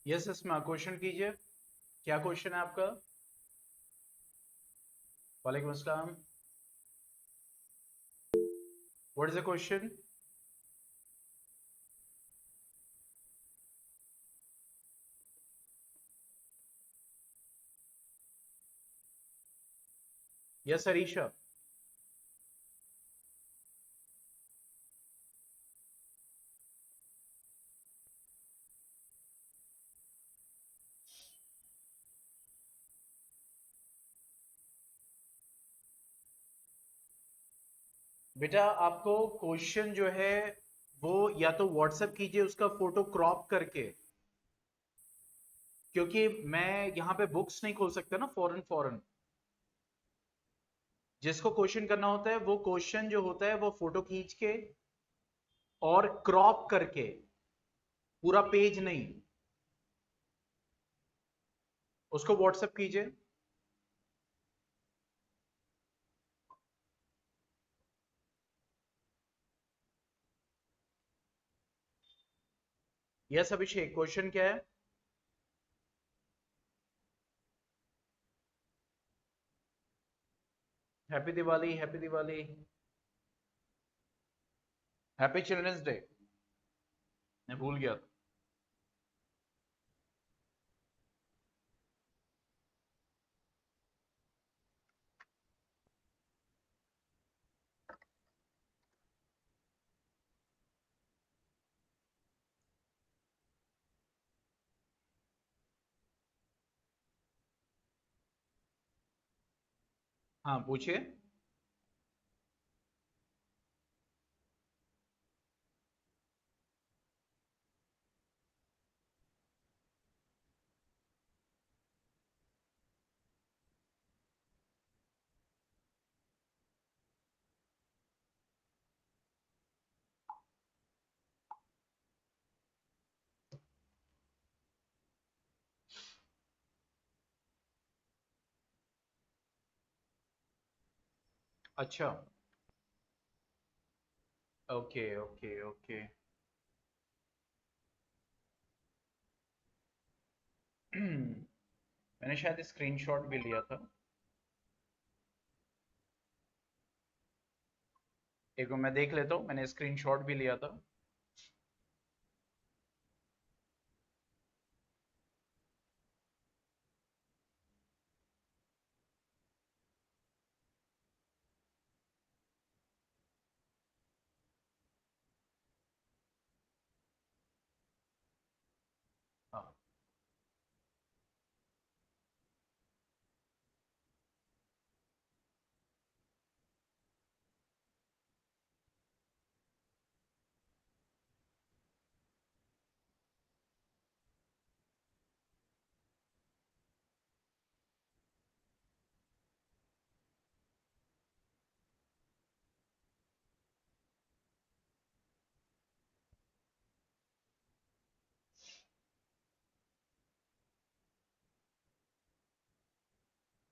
Yes इसमें question कीजिए। क्या क्वेश्चन है आपका? वालेकुम अस्सलाम। What is the question? Yes Arisha. बेटा आपको क्वेश्चन जो है वो या तो व्हाट्सएप कीजिए उसका फोटो क्रॉप करके, क्योंकि मैं यहाँ पे बुक्स नहीं खोल सकता ना फॉरन फॉरन। जिसको क्वेश्चन करना होता है वो क्वेश्चन जो होता है वो फोटो खींच के और क्रॉप करके, पूरा पेज नहीं, उसको व्हाट्सएप कीजिए। यस अभिषेक, क्वेश्चन क्या है? Happy Diwali, happy Diwali. Happy children's day. मैं भूल गया था। हाँ पूछिए। अच्छा। Okay okay okay. मैंने शायद स्क्रीनशॉट भी लिया था। एक मिनट मैं देख लेता हूँ, मैंने स्क्रीनशॉट भी लिया था। हाँ।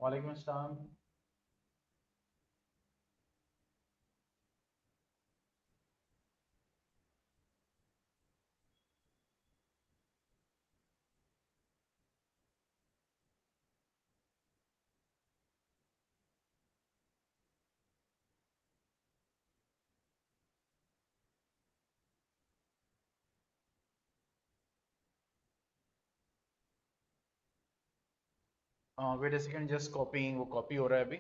वालेकुम अस्सलाम। Wait a second, just copying, वो कॉपी हो रहा है अभी।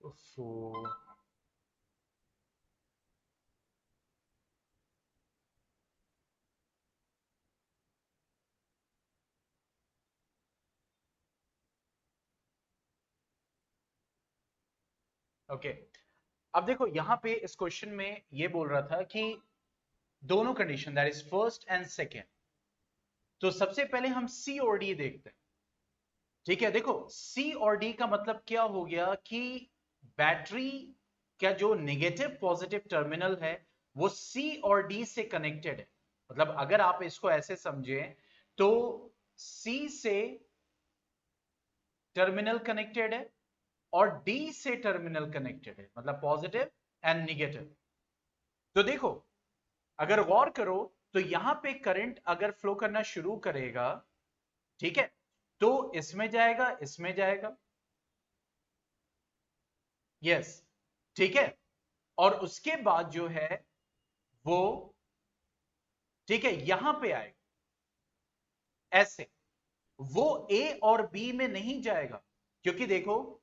उफ़ो। ओके, अब देखो यहां पे इस क्वेश्चन में ये बोल रहा था कि दोनों condition, that is first and second. तो सबसे पहले हम सी और डी देखते हैं। ठीक है, देखो सी और डी का मतलब क्या हो गया कि बैटरी का जो नेगेटिव पॉजिटिव टर्मिनल है वो सी और डी से कनेक्टेड है। मतलब अगर आप इसको ऐसे समझें तो सी से टर्मिनल कनेक्टेड है और डी से टर्मिनल कनेक्टेड है, मतलब पॉजिटिव एंड नेगेटिव। तो देखो अगर गौर करो तो यहां पे करंट अगर फ्लो करना शुरू करेगा, ठीक है, तो इसमें जाएगा, इसमें जाएगा, यस, ठीक है, और उसके बाद जो है वो, ठीक है, यहां पे आएगा ऐसे, वो ए और बी में नहीं जाएगा। क्योंकि देखो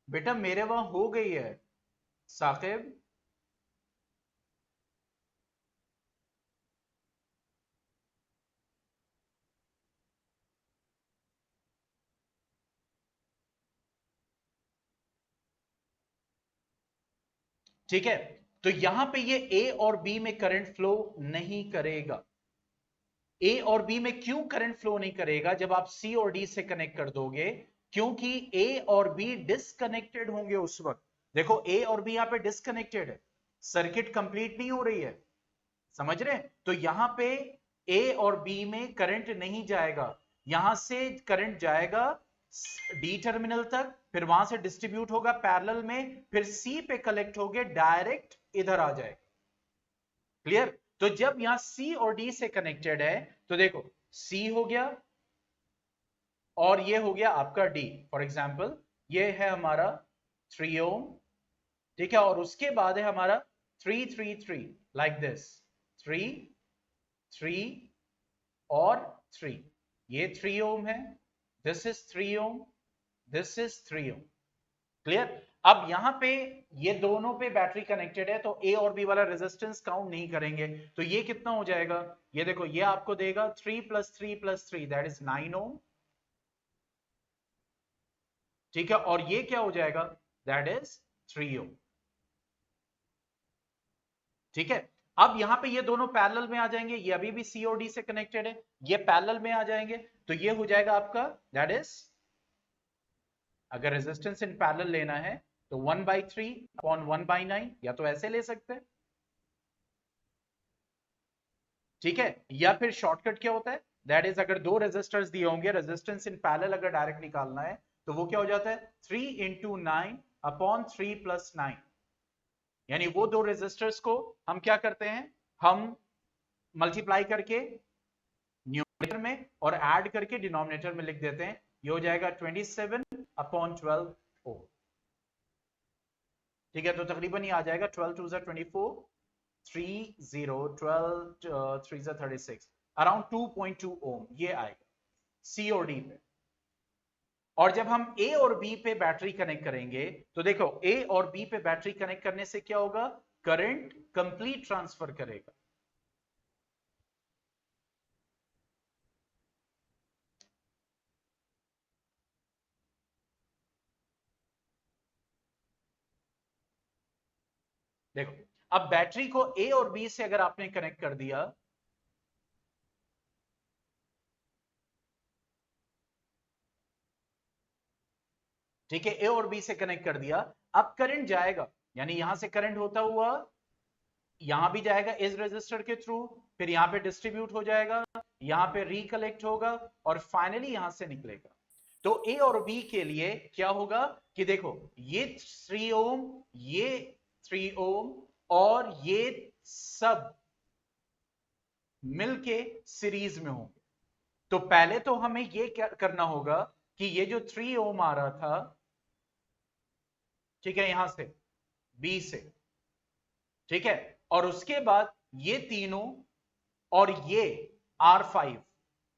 बेटा मेरे वहां हो गई है साकिब, ठीक है, तो यहां पे ये ए और बी में करंट फ्लो नहीं करेगा। ए और बी में क्यों करंट फ्लो नहीं करेगा जब आप सी और डी से कनेक्ट कर दोगे? क्योंकि ए और बी डिसकनेक्टेड होंगे उस वक्त। देखो ए और बी यहां पे डिसकनेक्टेड है, सर्किट कंप्लीट नहीं हो रही है, समझ रहे हैं? तो यहां पे ए और बी में करंट नहीं जाएगा, यहां से करंट जाएगा डी टर्मिनल तक, फिर वहां से डिस्ट्रीब्यूट होगा पैरेलल में, फिर सी पे कलेक्ट होके डायरेक्ट इधर आ जाएगा। क्लियर? तो जब यहां सी और डी से कनेक्टेड है तो देखो सी हो गया और ये हो गया आपका डी। फॉर एग्जाम्पल ये है हमारा 3 ओम, ठीक है, और उसके बाद है हमारा 333, लाइक दिस, 3 3 और 3, ये 3 ओम है, this is 3 ohm, this is 3 ohm. Clear? अब यहां पे ये दोनों पे बैटरी कनेक्टेड है तो ए और बी वाला रेजिस्टेंस काउंट नहीं करेंगे। तो ये कितना हो जाएगा? ये देखो ये आपको देगा 3 + 3 + 3, दैट इज 9 ओम, ठीक है, और ये क्या हो जाएगा? दैट इज 3 ओम। ठीक है, अब यहां पे ये दोनों पैरेलल में आ जाएंगे, ये अभी भी सी और डी से कनेक्टेड है, ये पैरेलल में आ जाएंगे, तो ये हो जाएगा आपका, दैट इज, अगर रेजिस्टेंस इन पैरेलल लेना है तो 1/3/1/9, या तो ऐसे ले सकते हैं, ठीक है, या फिर शॉर्टकट क्या होता है, दैट इज अगर दो रेजिस्टर्स दिए होंगे, रेजिस्टेंस इन पैरेलल अगर डायरेक्ट निकालना है तो वो क्या हो जाता है, 3 × 9/3 + 9, यानी वो दो रेजिस्टर्स को हम क्या करते हैं, हम मल्टीप्लाई करके न्यूमरेटर में और ऐड करके डिनोमिनेटर में लिख देते हैं, ये हो जाएगा 27/12 ओम। ठीक है, तो तकरीबन ये आ जाएगा 12 2 24, 3 0 12 3 36, अराउंड 2.2 ओम ये आएगा सी और डी पे। और जब हम ए और बी पे बैटरी कनेक्ट करेंगे तो देखो ए और बी पे बैटरी कनेक्ट करने से क्या होगा, करंट कंप्लीट ट्रांसफर करेगा। देखो अब बैटरी को ए और बी से अगर आपने कनेक्ट कर दिया, ठीक है, ए और बी से कनेक्ट कर दिया, अब करंट जाएगा, यानी यहां से करंट होता हुआ यहां भी जाएगा इस रेजिस्टर के थ्रू, फिर यहां पे डिस्ट्रीब्यूट हो जाएगा, यहां पे रिकलेक्ट होगा और फाइनली यहां से निकलेगा। तो ए और बी के लिए क्या होगा कि देखो ये 3 ओम, ये 3 ओम और ये सब मिलके सीरीज में होंगे। तो पहले तो हमें ये क्या करना होगा कि ये जो 3 ओम आ रहा था, ठीक है, यहां से बी से, ठीक है, और उसके बाद ये तीनों और ये R5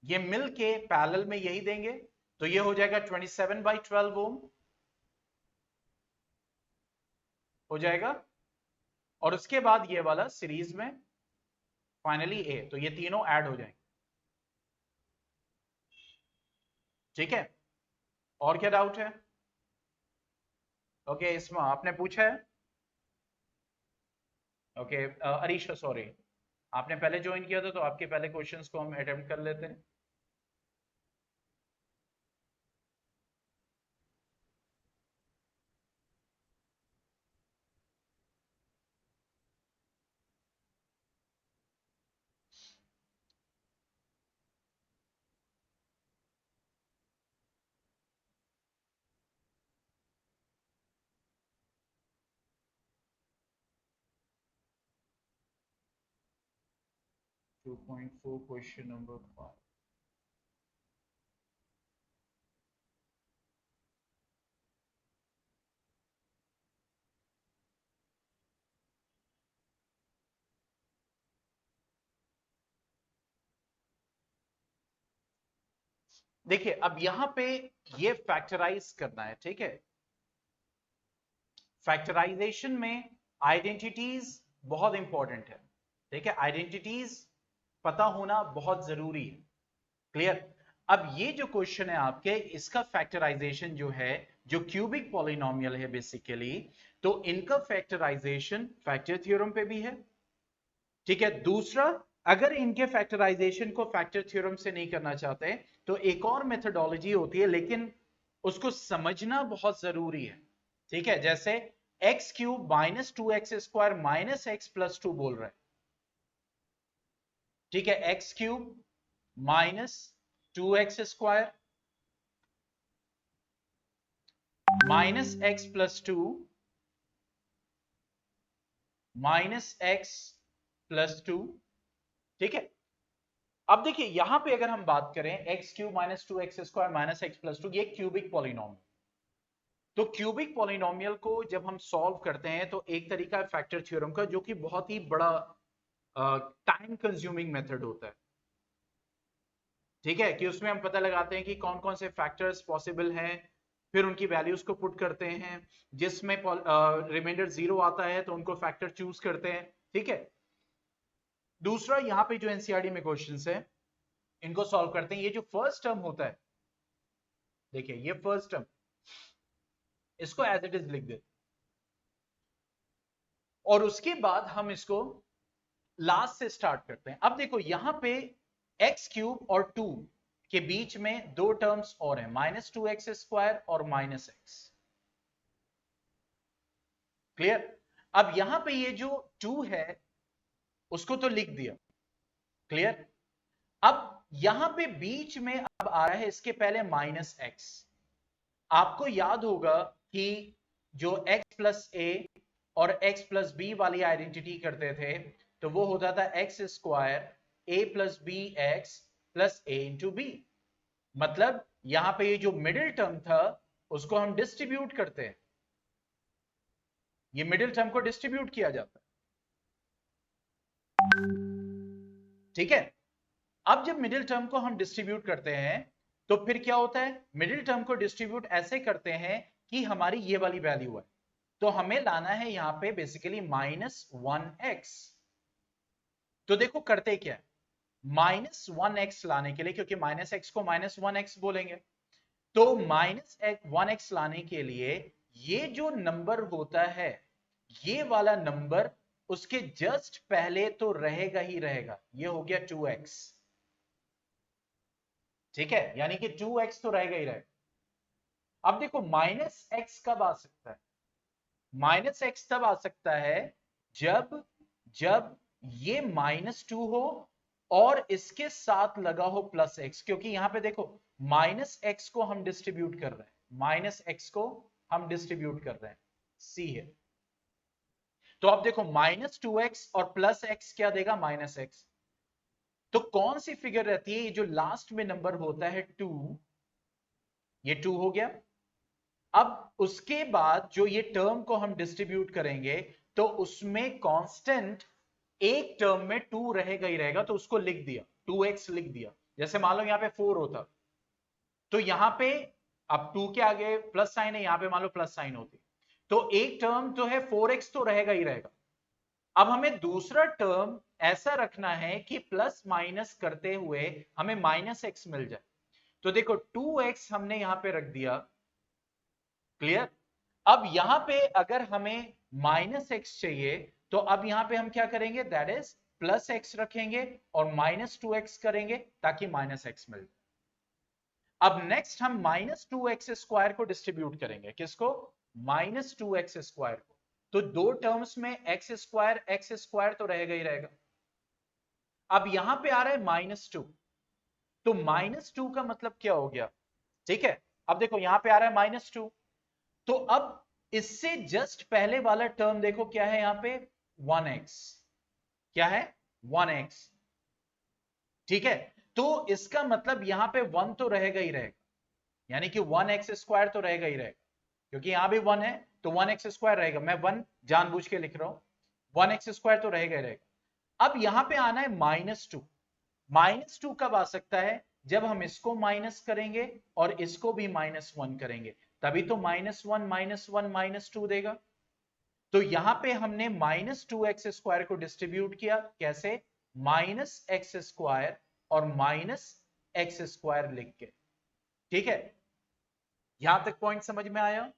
ये मिलके पैरेलल में यही देंगे, तो ये हो जाएगा 27/12 ओम हो जाएगा, और उसके बाद ये वाला सीरीज में फाइनली ए, तो ये तीनों ऐड हो जाएंगे। ठीक है, और क्या डाउट है? ओके इसमें आपने पूछा है। ओके अरीशा सॉरी, आपने पहले ज्वाइन किया था तो आपके पहले क्वेश्चंस को हम अटेम्प्ट कर लेते हैं। 2.4 क्वेश्चन नंबर 5। देखिए अब यहां पे ये फैक्टराइज करना है, ठीक है। फैक्टराइजेशन में आइडेंटिटीज बहुत इंपॉर्टेंट है, ठीक है। आइडेंटिटीज पता होना बहुत जरूरी है। क्लियर? अब ये जो क्वेश्चन है आपके, इसका फैक्टराइजेशन जो है, जो क्यूबिक पॉलिनोमियल है बेसिकली, तो इनका फैक्टराइजेशन फैक्टर थ्योरम पे भी है, ठीक है। दूसरा, अगर इनके फैक्टराइजेशन को फैक्टर थ्योरम से नहीं करना चाहते तो एक और मेथडोलॉजी होती है, लेकिन उसको समझना बहुत जरूरी है, ठीक है। जैसे x cube minus 2x² minus x plus 2 बोल रहे हैं, ठीक है। X cube minus 2x² minus x plus 2 minus x plus 2, ठीक है। अब देखिए यहां पे अगर हम बात करें x cube minus 2x² minus x plus 2, ये क्यूबिक पॉलिनोमियल। तो क्यूबिक पॉलिनोमियल को जब हम सॉल्व करते हैं तो एक तरीका है फैक्टर थ्योरम का, जो कि बहुत ही बड़ा टाइम कंज्यूमिंग मेथड होता है, ठीक है। कि उसमें हम पता लगाते हैं कि कौन कौन से फैक्टर्स पॉसिबल हैं, फिर उनकी वैल्यूज को पुट करते हैं, जिसमें रिमाइंडर 0 आता है तो उनको फैक्टर चूज करते हैं, ठीक है। दूसरा, यहाँ पे जो एनसीईआरटी में क्वेश्चंस है इनको सॉल्व करते हैं। ये जो फर्स्ट टर्म होता है, देखिए ये फर्स्ट टर्म, इसको एज इट इज लिख देते, और उसके बाद हम इसको लास्ट से स्टार्ट करते हैं। अब देखो यहां पे एक्स क्यूब और 2 के बीच में दो टर्म्स और हैं, -2x² और -x। क्लियर? अब यहां पे ये जो 2 है उसको तो लिख दिया, क्लियर। अब यहां पे बीच में अब आ रहा है इसके पहले -x। आपको याद होगा कि जो x प्लस ए और x प्लस बी वाली आइडेंटिटी करते थे, तो वो होता था x² a plus B X plus A into B. मतलब यहां पे ये जो मिडिल टर्म था उसको हम डिस्ट्रीब्यूट करते हैं, ये मिडिल टर्म को डिस्ट्रीब्यूट किया जाता है, ठीक है। अब जब मिडिल टर्म को हम डिस्ट्रीब्यूट करते हैं तो फिर क्या होता है, मिडिल टर्म को डिस्ट्रीब्यूट ऐसे करते हैं कि हमारी ये वाली वैल्यू है, तो हमें लाना है यहां पे बेसिकली -1x। तो देखो करते क्या है, -1x लाने के लिए, क्योंकि -x को -1x बोलेंगे, तो -1x लाने के लिए ये जो नंबर होता है, ये वाला नंबर उसके जस्ट पहले तो रहेगा ही रहेगा, ये हो गया 2x, ठीक है। यानी कि 2x तो रहेगा ही रहेगा। अब देखो -x कब आ सकता है, -x तब आ सकता है जब जब ये -2 हो और इसके साथ लगा हो +x, क्योंकि यहां पे देखो -x को हम डिस्ट्रीब्यूट कर रहे हैं, -x को हम डिस्ट्रीब्यूट कर रहे हैं, सी है। तो अब देखो -2x और +x क्या देगा, -x। तो कौन सी फिगर रहती है, ये जो लास्ट में नंबर होता है 2, ये 2 हो गया। अब उसके बाद जो ये टर्म को हम डिस्ट्रीब्यूट करेंगे तो उसमें कांस्टेंट एक टर्म में 2 रहेगा ही रहेगा, तो उसको लिख दिया, 2x लिख दिया। जैसे मान लो यहां पे 4 होता तो यहां पे अब 2 के आगे प्लस साइन है, यहां पे मान लो प्लस साइन होती, तो एक टर्म जो है 4x तो रहेगा ही रहेगा। अब हमें दूसरा टर्म ऐसा रखना है कि प्लस माइनस करते हुए हमें माइनस एक्स मिल जाए। तो देखो 2x हमने यहां पे रख दिया, क्लियर। अब यहां पे अगर हमें माइनस एक्स चाहिए तो अब यहां पे हम क्या करेंगे, दैट इज प्लस एक्स रखेंगे और माइनस 2x करेंगे ताकि माइनस एक्स मिल जाए। अब नेक्स्ट हम माइनस 2x स्क्वायर को डिस्ट्रीब्यूट करेंगे, किसको, माइनस 2x स्क्वायर को। तो दो टर्म्स में एक्स स्क्वायर तो रहेगा ही रहेगा। अब यहां पे आ रहा है -2, तो -2 का मतलब क्या हो गया, ठीक है। अब देखो यहां पे आ रहा है -2, तो अब इससे जस्ट पहले वाला टर्म देखो क्या है यहां पे, 1x, क्या है, 1x, ठीक है। तो इसका मतलब यहां पे 1 तो रहेगा ही रहेगा, यानी कि 1x स्क्वायर तो रहेगा ही रहेगा, क्योंकि यहां भी 1 है तो 1x स्क्वायर रहेगा। मैं 1 जानबूझ के लिख रहा हूं, 1x स्क्वायर तो रहेगा ही रहेगा। अब यहां पे आना है -2। -2 कब आ सकता है, जब हम इसको माइनस करेंगे और इसको भी -1 करेंगे, तभी तो -1 -1 -2 देगा। तो यहां पे हमने -2x स्क्वायर को डिस्ट्रीब्यूट किया, कैसे, -x स्क्वायर और -x स्क्वायर लिख के, ठीक है। यहां तक पॉइंट समझ में आया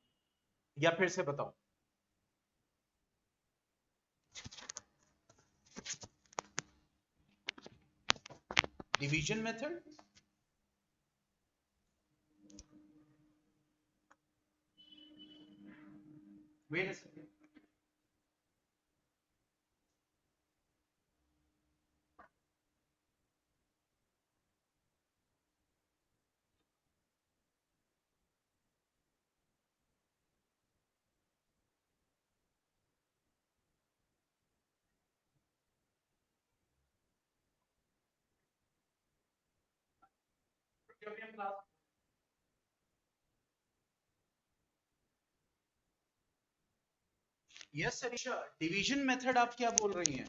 या फिर से बताओ। Division method, wait a second, yes Sarisha, division method आप क्या बोल रही हैं,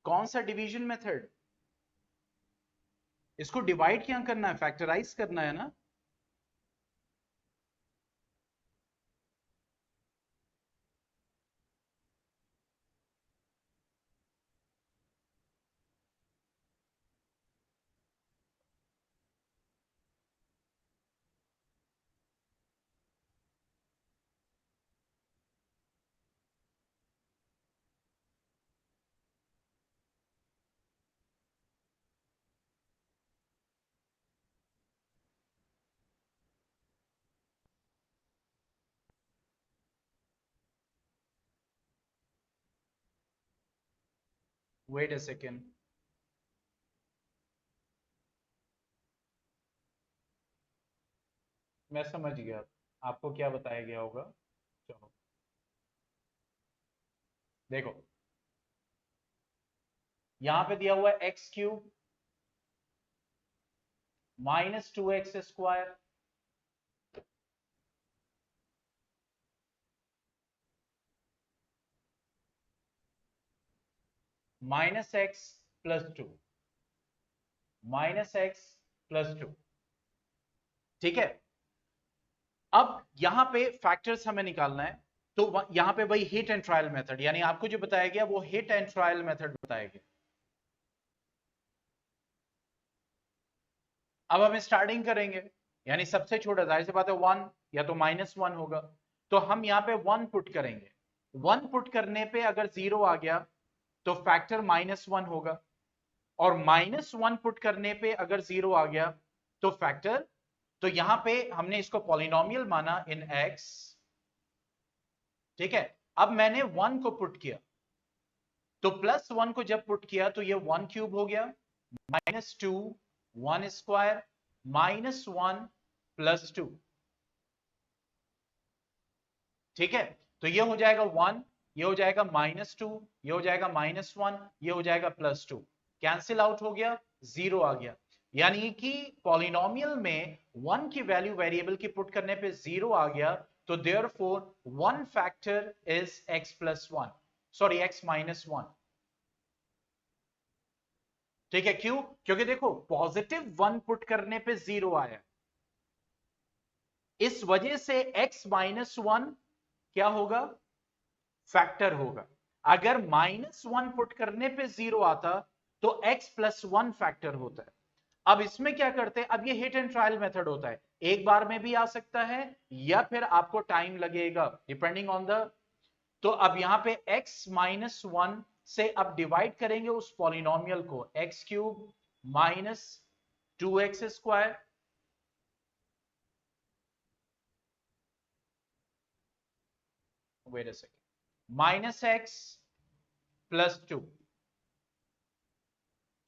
कौन सा डिवीजन मेथड, इसको डिवाइड क्या करना है, फैक्टराइज करना है ना। वेट अ सेकेंड, मैं समझ गया आपको क्या बताया गया होगा। चलो देखो, यहां पे दिया हुआ है x³ -2x square -x +2, -x +2, ठीक है। अब यहां पे फैक्टर्स हमें निकालना है, तो यहां पे वही हिट एंड ट्रायल मेथड, यानी आपको जो बताया गया वो हिट एंड ट्रायल मेथड बताया गया। अब हम स्टार्टिंग करेंगे, यानी सबसे छोटा, जाहिर सी बात है 1 या तो -1 होगा, तो हम यहां पे 1 पुट करेंगे। 1 पुट करने पे अगर 0 आ गया तो फैक्टर -1 होगा, और -1 पुट करने पे अगर 0 आ गया तो फैक्टर, तो यहां पे हमने इसको पॉलिनोमियल माना इन x, ठीक है। अब मैंने 1 को पुट किया, तो +1 को जब पुट किया तो ये 1³ हो गया, -2 1 स्क्वायर -1 +2, ठीक है। तो ये हो जाएगा 1, ये हो जाएगा -2, ये हो जाएगा -1, ये हो जाएगा +2, कैंसिल आउट हो गया, 0 आ गया। यानी कि पॉलिनोमियल में 1 की वैल्यू वेरिएबल की पुट करने पे 0 आ गया, तो therefore one factor is x +1, sorry x -1। ठीक है, क्यों? क्योंकि देखो पॉजिटिव 1 पुट करने पे 0 आया, इस वजह से x माइनस 1 क्या होगा? फैक्टर होगा। अगर -1 पुट करने पे 0 आता तो x प्लस 1 फैक्टर होता है। अब इसमें क्या करते हैं, अब ये हिट एंड ट्रायल मेथड होता है, एक बार में भी आ सकता है या फिर आपको टाइम लगेगा डिपेंडिंग ऑन द। तो अब यहां पे x माइनस 1 से अब डिवाइड करेंगे उस पॉलिनोमियल को, X cube minus 2x square, wait a second, minus x plus 2।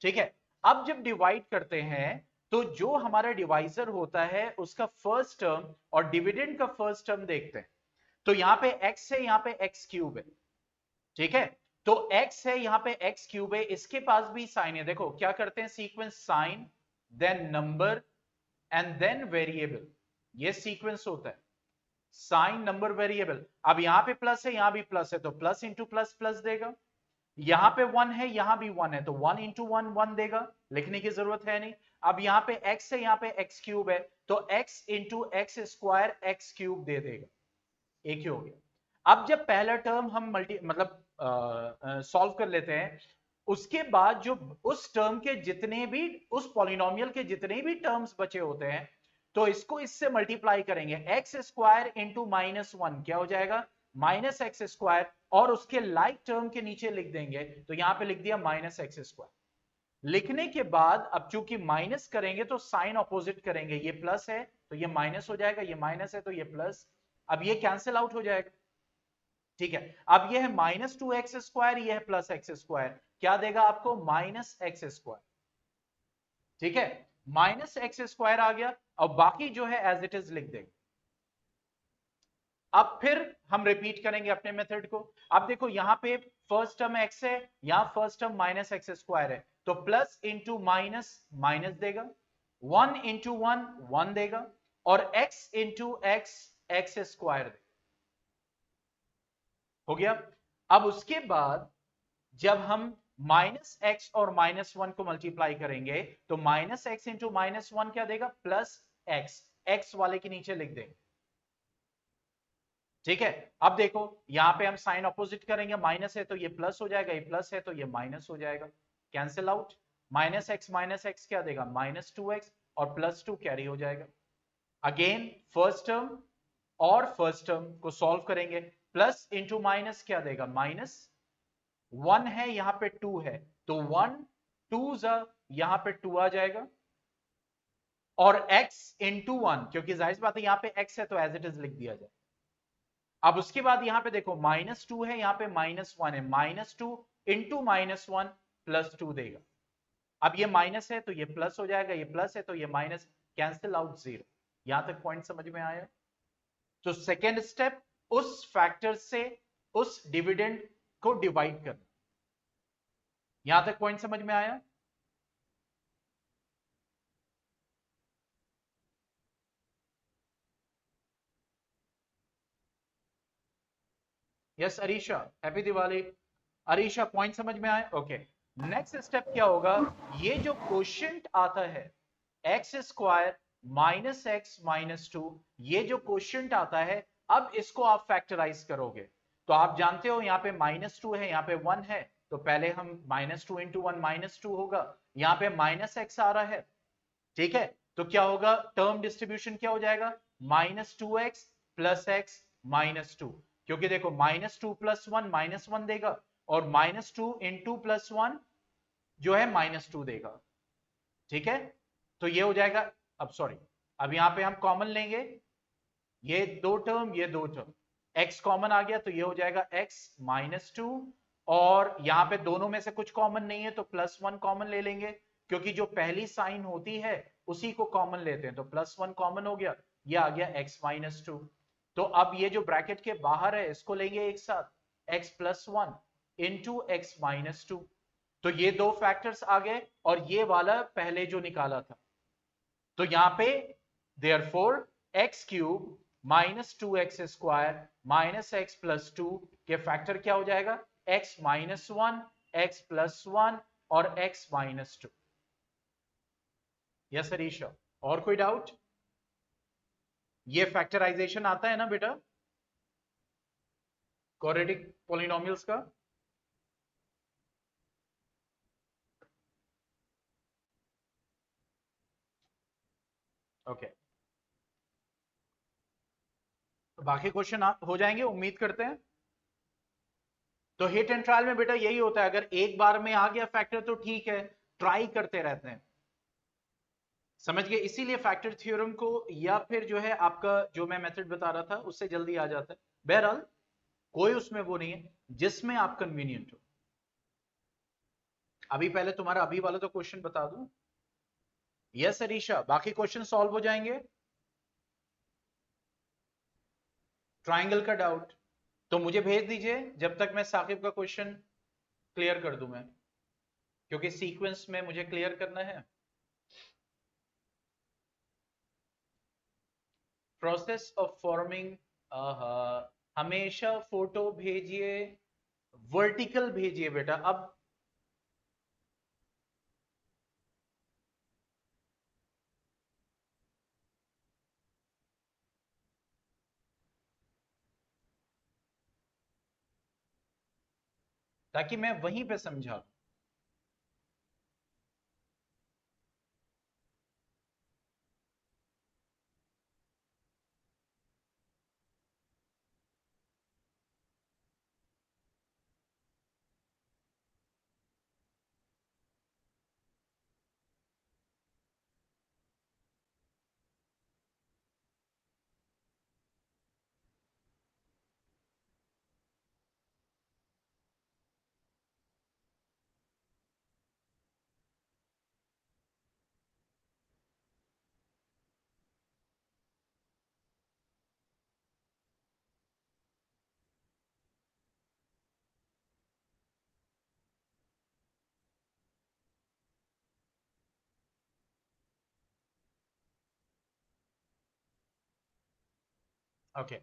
ठीक है, अब जब डिवाइड करते हैं तो जो हमारा डिवाइजर होता है उसका फर्स्ट टर्म और डिविडेंड का फर्स्ट टर्म देखते हैं। तो यहां पे x है, यहां पे x क्यूब है। ठीक है, तो x है, यहां पे x क्यूब है, इसके पास भी साइन है। देखो क्या करते हैं, sequence sign then number and then variable, ये सीक्वेंस होता है, साइन नंबर वेरिएबल। अब यहां पे प्लस है, यहां भी प्लस है, तो प्लस इंटू प्लस प्लस देगा। यहां पे 1 है, यहां भी 1 है, तो 1 इंटू 1 1 देगा, लिखने की जरूरत है नहीं। अब यहां पे x है, यहां पे x क्यूब है, तो x into x square x cube दे देगा, एक ही हो गया। अब जब पहला टर्म हम मल्टी मतलब सॉल्व कर लेते हैं, उसके बाद जो उस टर्म के जितने भी, उस पॉलिनोमियल के जितने भी टर्म्स बचे होते हैं, तो इसको इससे मल्टीप्लाई करेंगे, एक्स स्क्वायर इंटू माइनस 1 क्या हो जाएगा? माइनस एक्स स्क्वायर, और उसके लाइक टर्म के नीचे लिख देंगे, तो यहां पे लिख दिया माइनस एक्स स्क्वायर। लिखने के बाद अब चूंकि माइनस करेंगे तो साइन ऑपोजिट करेंगे, ये प्लस है तो ये माइनस हो जाएगा, ये माइनस है तो ये प्लस, अब ये कैंसिल आउट हो जाएगा। ठीक है, अब ये है माइनस 2x स्क्वायर, ये है प्लस एक्स स्क्वायर, क्या देगा आपको? Minus x square. ठीक है, माइनस एक्स स्क्वायर आ गया, और बाकी जो है एज इट इज लिख देंगे। अब फिर हम रिपीट करेंगे अपने मेथड को। अब देखो यहां पे फर्स्ट टर्म x है, यहां first term minus x square है, तो प्लस इंटू माइनस माइनस देगा, 1 इंटू 1 1 देगा, और x into x x square देगा। हो गया। अब उसके बाद जब हम माइनस एक्स और माइनस 1 को मल्टीप्लाई करेंगे, तो माइनस एक्स इंटू माइनस 1 क्या देगा? प्लस एक्स, एक्स वाले के नीचे लिख देंगे। ठीक है, अब देखो यहां पे हम साइन ऑपोजिट करेंगे, माइनस है तो ये प्लस हो जाएगा, ये प्लस है तो ये माइनस हो जाएगा, कैंसिल आउट। माइनस एक्स क्या देगा? माइनस 2x, और प्लस 2 कैरी हो जाएगा। अगेन फर्स्ट टर्म और फर्स्ट टर्म को सॉल्व करेंगे, प्लस इंटू माइनस क्या देगा? माइनस, 1 है यहां पे 2 है, तो 1 2 यहां पे 2 आ जाएगा, और x इंटू 1, क्योंकि जाहिर बात है यहां पे x है तो एज इट इज लिख दिया जाए। अब उसके बाद यहां पे देखो माइनस 2 है, यहां पे माइनस 1 है, माइनस 2 इंटू माइनस 1 प्लस 2 देगा। अब ये माइनस है तो ये प्लस हो जाएगा, ये प्लस है तो ये माइनस, कैंसिल आउट 0। यहां तक पॉइंट समझ में आया? तो सेकेंड स्टेप, उस फैक्टर से उस डिविडेंड को डिवाइड करना। यहां तक पॉइंट समझ में आया? Yes Arisha, happy Diwali. Arisha point समझ में आया? ओके, नेक्स्ट स्टेप क्या होगा, ये जो क्वोशिएंट आता है x square minus x minus 2, ये जो क्वोशिएंट आता है, अब इसको आप फैक्टराइज करोगे। तो आप जानते हो यहां पे माइनस 2 है, यहां पे 1 है, तो पहले हम माइनस 2 इंटू 1 माइनस 2 होगा, यहां पे माइनस एक्स आ रहा है। ठीक है, तो क्या होगा, टर्म डिस्ट्रीब्यूशन क्या हो जाएगा? Minus 2x plus x minus 2, क्योंकि देखो माइनस 2 प्लस 1 माइनस 1 देगा, और माइनस 2 इंटू प्लस 1 जो है माइनस 2 देगा। ठीक है, तो ये हो जाएगा। अब सॉरी, अब यहां पे हम कॉमन लेंगे, ये दो टर्म, ये दो टर्म, x कॉमन आ गया तो ये हो जाएगा x माइनस 2, और यहां पे दोनों में से कुछ कॉमन नहीं है तो प्लस 1 कॉमन ले लेंगे, क्योंकि जो पहली साइन होती है उसी को कॉमन लेते हैं, तो प्लस 1 कॉमन हो गया, ये आ गया x माइनस 2। तो अब ये जो ब्रैकेट के बाहर है इसको लेंगे एक साथ, x plus 1 into x minus 2, तो ये दो फैक्टर्स आ गए, और ये वाला पहले जो निकाला था, तो यहां पे therefore x cube minus 2x square minus x plus 2 के फैक्टर क्या हो जाएगा? x माइनस 1 x प्लस 1 और x-2। यस सरीशा, और कोई डाउट? ये फैक्टराइजेशन आता है ना बेटा क्वाड्रेटिक पॉलिनोमियल्स का? ओके, तो बाकी क्वेश्चन हो जाएंगे उम्मीद करते हैं। तो हिट एंड ट्रायल में बेटा यही होता है, अगर एक बार में आ गया फैक्टर तो ठीक है, ट्राई करते रहते हैं। समझ गए? इसीलिए फैक्टर थ्योरम को या फिर जो है आपका जो मैं मेथड बता रहा था उससे जल्दी आ जाता है। बहरहाल कोई उसमें वो नहीं है, जिसमें आप कन्वीनियंट हो। अभी पहले तुम्हारा अभी वाला तो क्वेश्चन बता दूं। यस अरीशा, बाकी क्वेश्चन सॉल्व हो जाएंगे। ट्राइंगल का डाउट तो मुझे भेज दीजिए जब तक मैं साकिब का क्वेश्चन क्लियर कर दूं मैं, क्योंकि सीक्वेंस में मुझे क्लियर करना है। प्रोसेस ऑफ फॉर्मिंग, हमेशा फोटो भेजिए, वर्टिकल भेजिए बेटा। अब ताकि मैं वहीं पे समझा। ओके,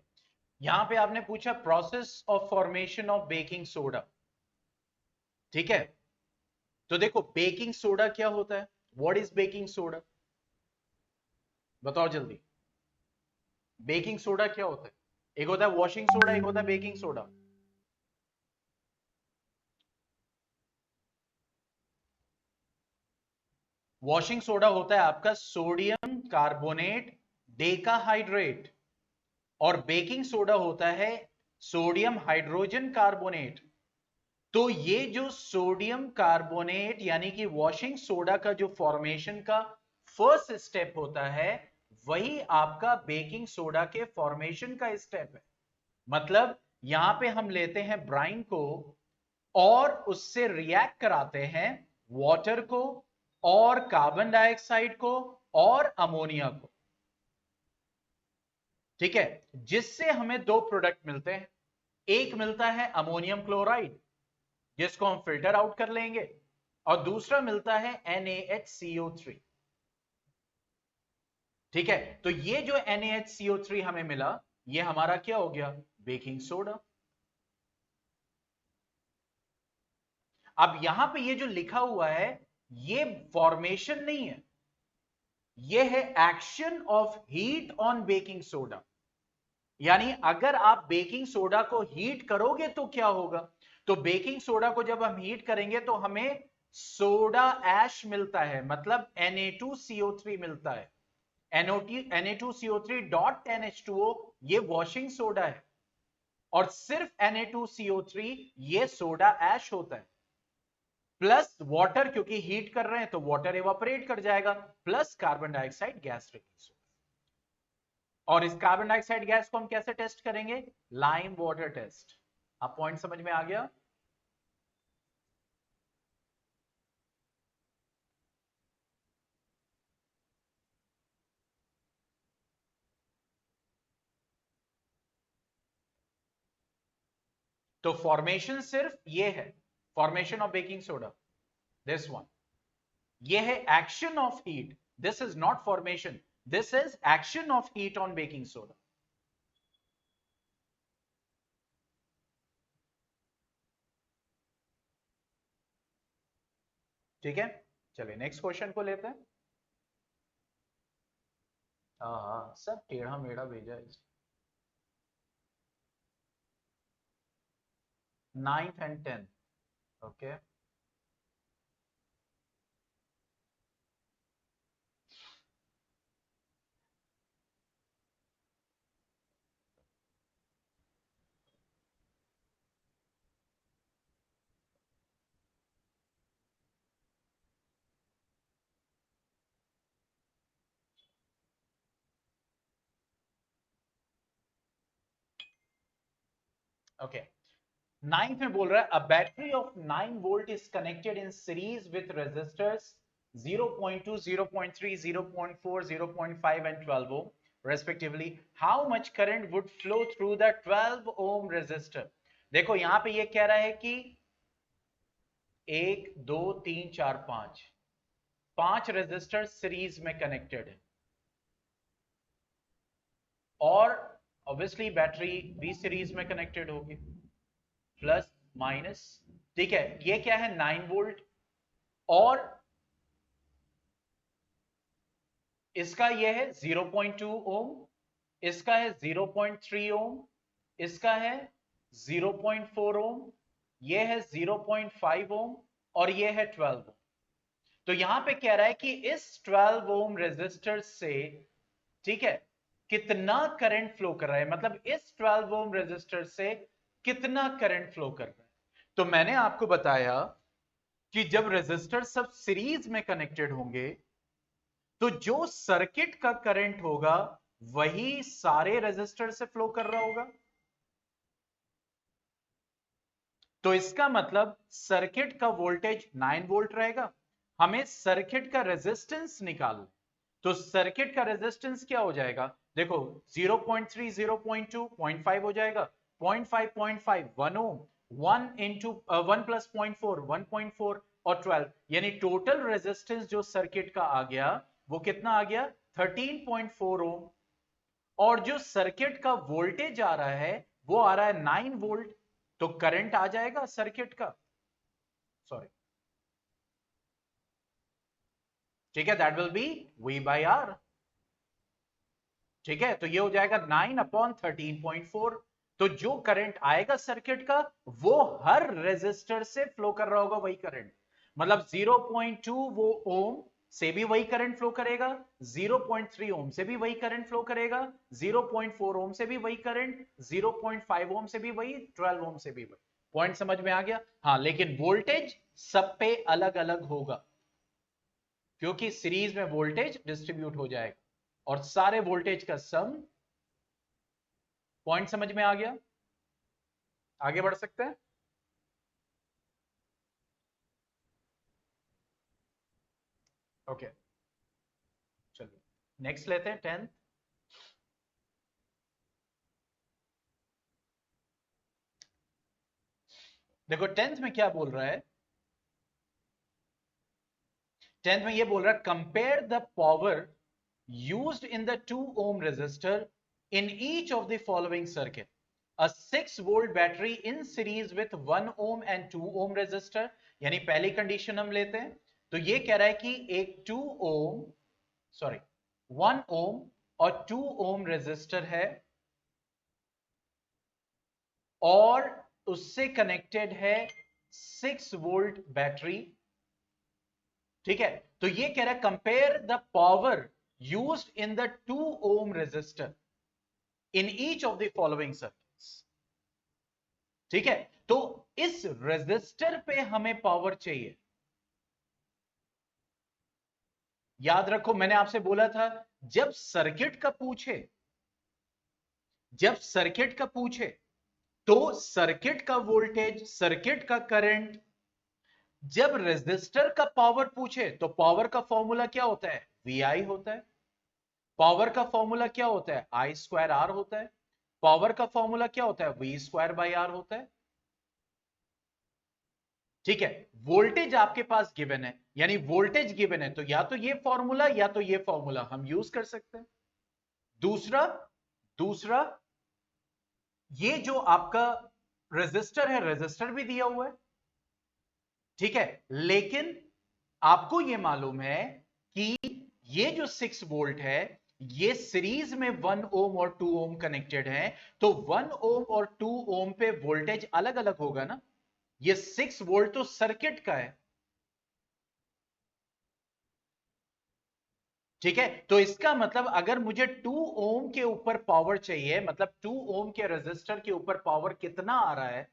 यहां पे आपने पूछा process of formation of baking soda, ठीक है? तो देखो बेकिंग सोडा क्या होता है, व्हाट इज बेकिंग सोडा, बताओ जल्दी। बेकिंग सोडा क्या होता है? एक होता है वॉशिंग सोडा, एक होता है बेकिंग सोडा। वॉशिंग सोडा होता है आपका सोडियम कार्बोनेट डेकाहाइड्रेट, और बेकिंग सोडा होता है सोडियम हाइड्रोजन कार्बोनेट। तो ये जो सोडियम कार्बोनेट यानी कि वॉशिंग सोडा का जो फॉर्मेशन का फर्स्ट स्टेप होता है, वही आपका बेकिंग सोडा के फॉर्मेशन का स्टेप है। मतलब यहां पे हम लेते हैं ब्राइन को और उससे रिएक्ट कराते हैं वाटर को और कार्बन डाइऑक्साइड को और अमोनिया को, ठीक है? जिससे हमें दो प्रोडक्ट मिलते हैं। एक मिलता है अमोनियम क्लोराइड, जिसको हम फिल्टर आउट कर लेंगे, और दूसरा मिलता है NaHCO3, ठीक है? तो ये जो NaHCO3 हमें मिला, ये हमारा क्या हो गया? Baking soda. अब यहां पे ये जो लिखा हुआ है, ये फॉर्मेशन नहीं है, ये है action of heat on baking soda. यानी अगर आप बेकिंग सोडा को हीट करोगे तो क्या होगा? तो बेकिंग सोडा को जब हम हीट करेंगे तो हमें सोडा ऐश मिलता है, मतलब Na2CO3 मिलता है। Na2CO3 डॉट NH2O ये वॉशिंग सोडा है, और सिर्फ Na2CO3 ये सोडा ऐश होता है, प्लस वाटर, क्योंकि हीट कर रहे हैं तो वाटर इवापोरेट कर जाएगा, plus carbon dioxide gas release. और इस कार्बन डाइऑक्साइड गैस को हम कैसे टेस्ट करेंगे? Lime water test. आप पॉइंट समझ में आ गया? तो फॉर्मेशन सिर्फ ये है, formation of baking soda, this one. ये है action of heat, this is not formation, this is action of heat on baking soda. ठीक है, चलिए नेक्स्ट क्वेश्चन को लेते हैं। हाँ हाँ, सब टेढ़ा मेढ़ा भेजा है। 9th and 10th, okay. Okay, ninth में बोल रहा है a battery of 9 volt is connected in series with resistors 0.2, 0.3, 0.4, 0.5 and 12 ohm respectively. How much current would flow through the 12 ohm resistor? देखो यहां पे ये कह रहा है कि 1 2 3 4 5 5 रेजिस्टर सीरीज में कनेक्टेड है और ऑब्वियसली बैटरी भी सीरीज में कनेक्टेड होगी, प्लस माइनस। ठीक है, ये क्या है 9 वोल्ट और इसका ये है 0.2 ओम, इसका है 0.3 ओम, इसका है 0.4 ओम, ये है 0.5 ओम और ये है 12 ओम। तो यहां पे कह रहा है कि इस 12 ओम रेजिस्टर से, ठीक है, कितना करंट फ्लो कर रहा है, मतलब इस 12 ओम रेजिस्टर से कितना करंट फ्लो कर रहा है। तो मैंने आपको बताया कि जब रेजिस्टर सब सीरीज में कनेक्टेड होंगे तो जो सर्किट का करंट होगा वही सारे रेजिस्टर से फ्लो कर रहा होगा। तो इसका मतलब सर्किट का वोल्टेज 9 वोल्ट रहेगा, हमें सर्किट का रेजिस्टेंस निकालना। तो सर्किट का रेजिस्टेंस क्या हो जाएगा, देखो 0.3 0.2 0.5 हो जाएगा, 0.5 0.5 1 ओम, 1 इंटू 1 प्लस 0.4 1.4 और 12, यानी टोटल रेजिस्टेंस जो सर्किट का आ गया वो कितना आ गया 13.4 ओम। और जो सर्किट का वोल्टेज आ रहा है वो आ रहा है 9 वोल्ट, तो करंट आ जाएगा सर्किट का, सॉरी, ठीक है, that will be V by R। ठीक है, तो ये हो जाएगा 9/13.4। तो जो करंट आएगा सर्किट का वो हर रेजिस्टर से फ्लो कर रहा होगा वही करंट, मतलब 0.2 वो ओम से भी वही करंट फ्लो करेगा, 0.3 ओम से भी वही करंट फ्लो करेगा, 0.4 ओम से भी वही करंट, 0.5 ओम से भी वही, 12 ओम से भी वही। पॉइंट समझ में आ गया? हाँ, लेकिन वोल्टेज सब पे अलग अलग होगा क्योंकि सीरीज में वोल्टेज डिस्ट्रीब्यूट हो जाएगा और सारे वोल्टेज का सम। पॉइंट समझ में आ गया? आगे बढ़ सकते हैं? ओके, चलिए नेक्स्ट लेते हैं 10th। देखो 10th में क्या बोल रहा है, 10th में ये बोल रहा है compare the power used in the 2 ohm resistor in each of the following circuit: a 6 volt battery in series with 1 ohm and 2 ohm resistor। यानी पहली कंडीशन हम लेते हैं, तो ये कह रहा है कि एक 2 ohm, सॉरी 1 ohm और 2 ohm रेजिस्टर है और उससे कनेक्टेड है 6 वोल्ट बैटरी। ठीक है, तो ये कह रहा है compare the power used in the 2 ohm resistor in each of the following circuits. ठीक है, तो इस रेजिस्टर पे हमें पावर चाहिए। याद रखो मैंने आपसे बोला था जब सर्किट का पूछे, जब सर्किट का पूछे तो सर्किट का वोल्टेज, सर्किट का करंट, जब रेजिस्टर का पावर पूछे तो पावर का फॉर्मूला क्या होता है, VI होता है। पावर का फॉर्मूला क्या होता है, I²R होता है। पावर का फॉर्मूला क्या होता है, V²/R होता है। ठीक है, वोल्टेज आपके पास गिवन है, यानी वोल्टेज गिवन है तो या तो ये फॉर्मूला या तो ये फॉर्मूला हम यूज कर सकते हैं। दूसरा, दूसरा ये जो आपका रेजिस्टर है, रेजिस्टर भी दिया हुआ है, ठीक है, लेकिन आपको ये मालूम है कि ये जो 6 वोल्ट है ये सीरीज में 1 ओम और 2 ओम कनेक्टेड है, तो 1 ओम और 2 ओम पे वोल्टेज अलग अलग होगा ना। ये 6 वोल्ट तो सर्किट का है, ठीक है। तो इसका मतलब अगर मुझे 2 ओम के ऊपर पावर चाहिए, मतलब 2 ओम के रेजिस्टर के ऊपर पावर कितना आ रहा है,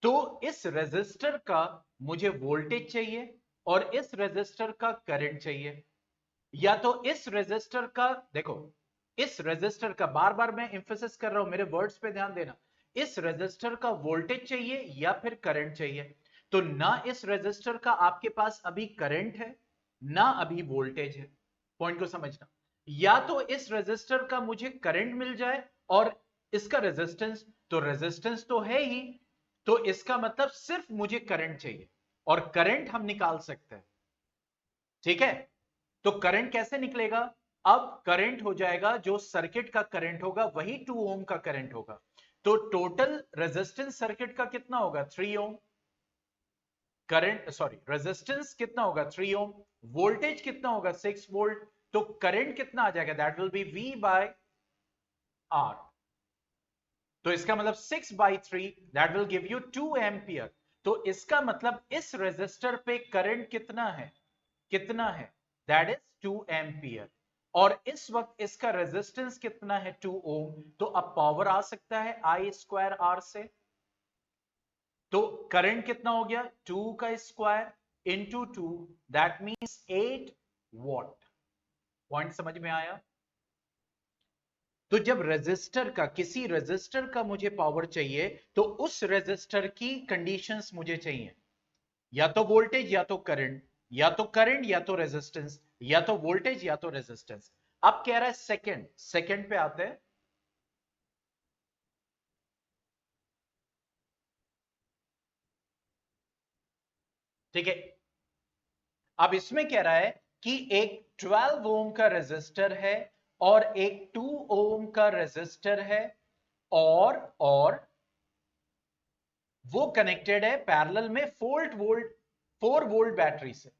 तो इस रेजिस्टर का मुझे वोल्टेज चाहिए और इस रेजिस्टर का करंट चाहिए। या तो इस रेजिस्टर का, देखो इस रेजिस्टर का, बार बार मैं इंफेसिस कर रहा हूं, मेरे वर्ड्स पे ध्यान देना, इस रेजिस्टर का वोल्टेज चाहिए या फिर करंट चाहिए। तो ना इस रेजिस्टर का आपके पास अभी करंट है ना अभी वोल्टेज है, पॉइंट को समझना। या तो इस रेजिस्टर का मुझे करंट मिल जाए और इसका रेजिस्टेंस, तो रेजिस्टेंस तो है ही, तो इसका मतलब सिर्फ मुझे करंट चाहिए और करंट हम निकाल सकते हैं, ठीक है। तो करंट कैसे निकलेगा? अब करंट हो जाएगा जो सर्किट का करंट होगा वही 2 ओम का करंट होगा। तो टोटल रेजिस्टेंस सर्किट का कितना होगा? 3 ओम। करंट, सॉरी, रेजिस्टेंस कितना होगा? 3 ओम। वोल्टेज कितना होगा? 6 वोल्ट। तो करंट कितना आ जाएगा? That will be V by R। तो इसका मतलब 6/3 that will give you 2 ampere. तो इसका मतलब इस रेजिस्टर पे करंट कितना है? कितना है? That is 2 ampere. और इस वक्त इसका रेजिस्टेंस कितना है? 2 ओम। तो अब पावर आ सकता है I स्क्वायर R से। तो करंट कितना हो गया? 2 का square into 2, that means 8 what. Point समझ में आया? तो जब रेजिस्टर का, किसी रेजिस्टर का मुझे पावर चाहिए, तो उस रेजिस्टर की कंडीशंस मुझे चाहिए, या तो वोल्टेज या तो करंट, या तो करंट या तो रेजिस्टेंस, या तो वोल्टेज या तो रेजिस्टेंस। अब कह रहा है सेकंड, सेकंड पे आते हैं। ठीक है, अब इसमें कह रहा है कि एक 12 ओम का रेजिस्टर है और एक 2 ओम का रेजिस्टर है, और वो कनेक्टेड है पैरेलल में 4 वोल्ट बैटरी से।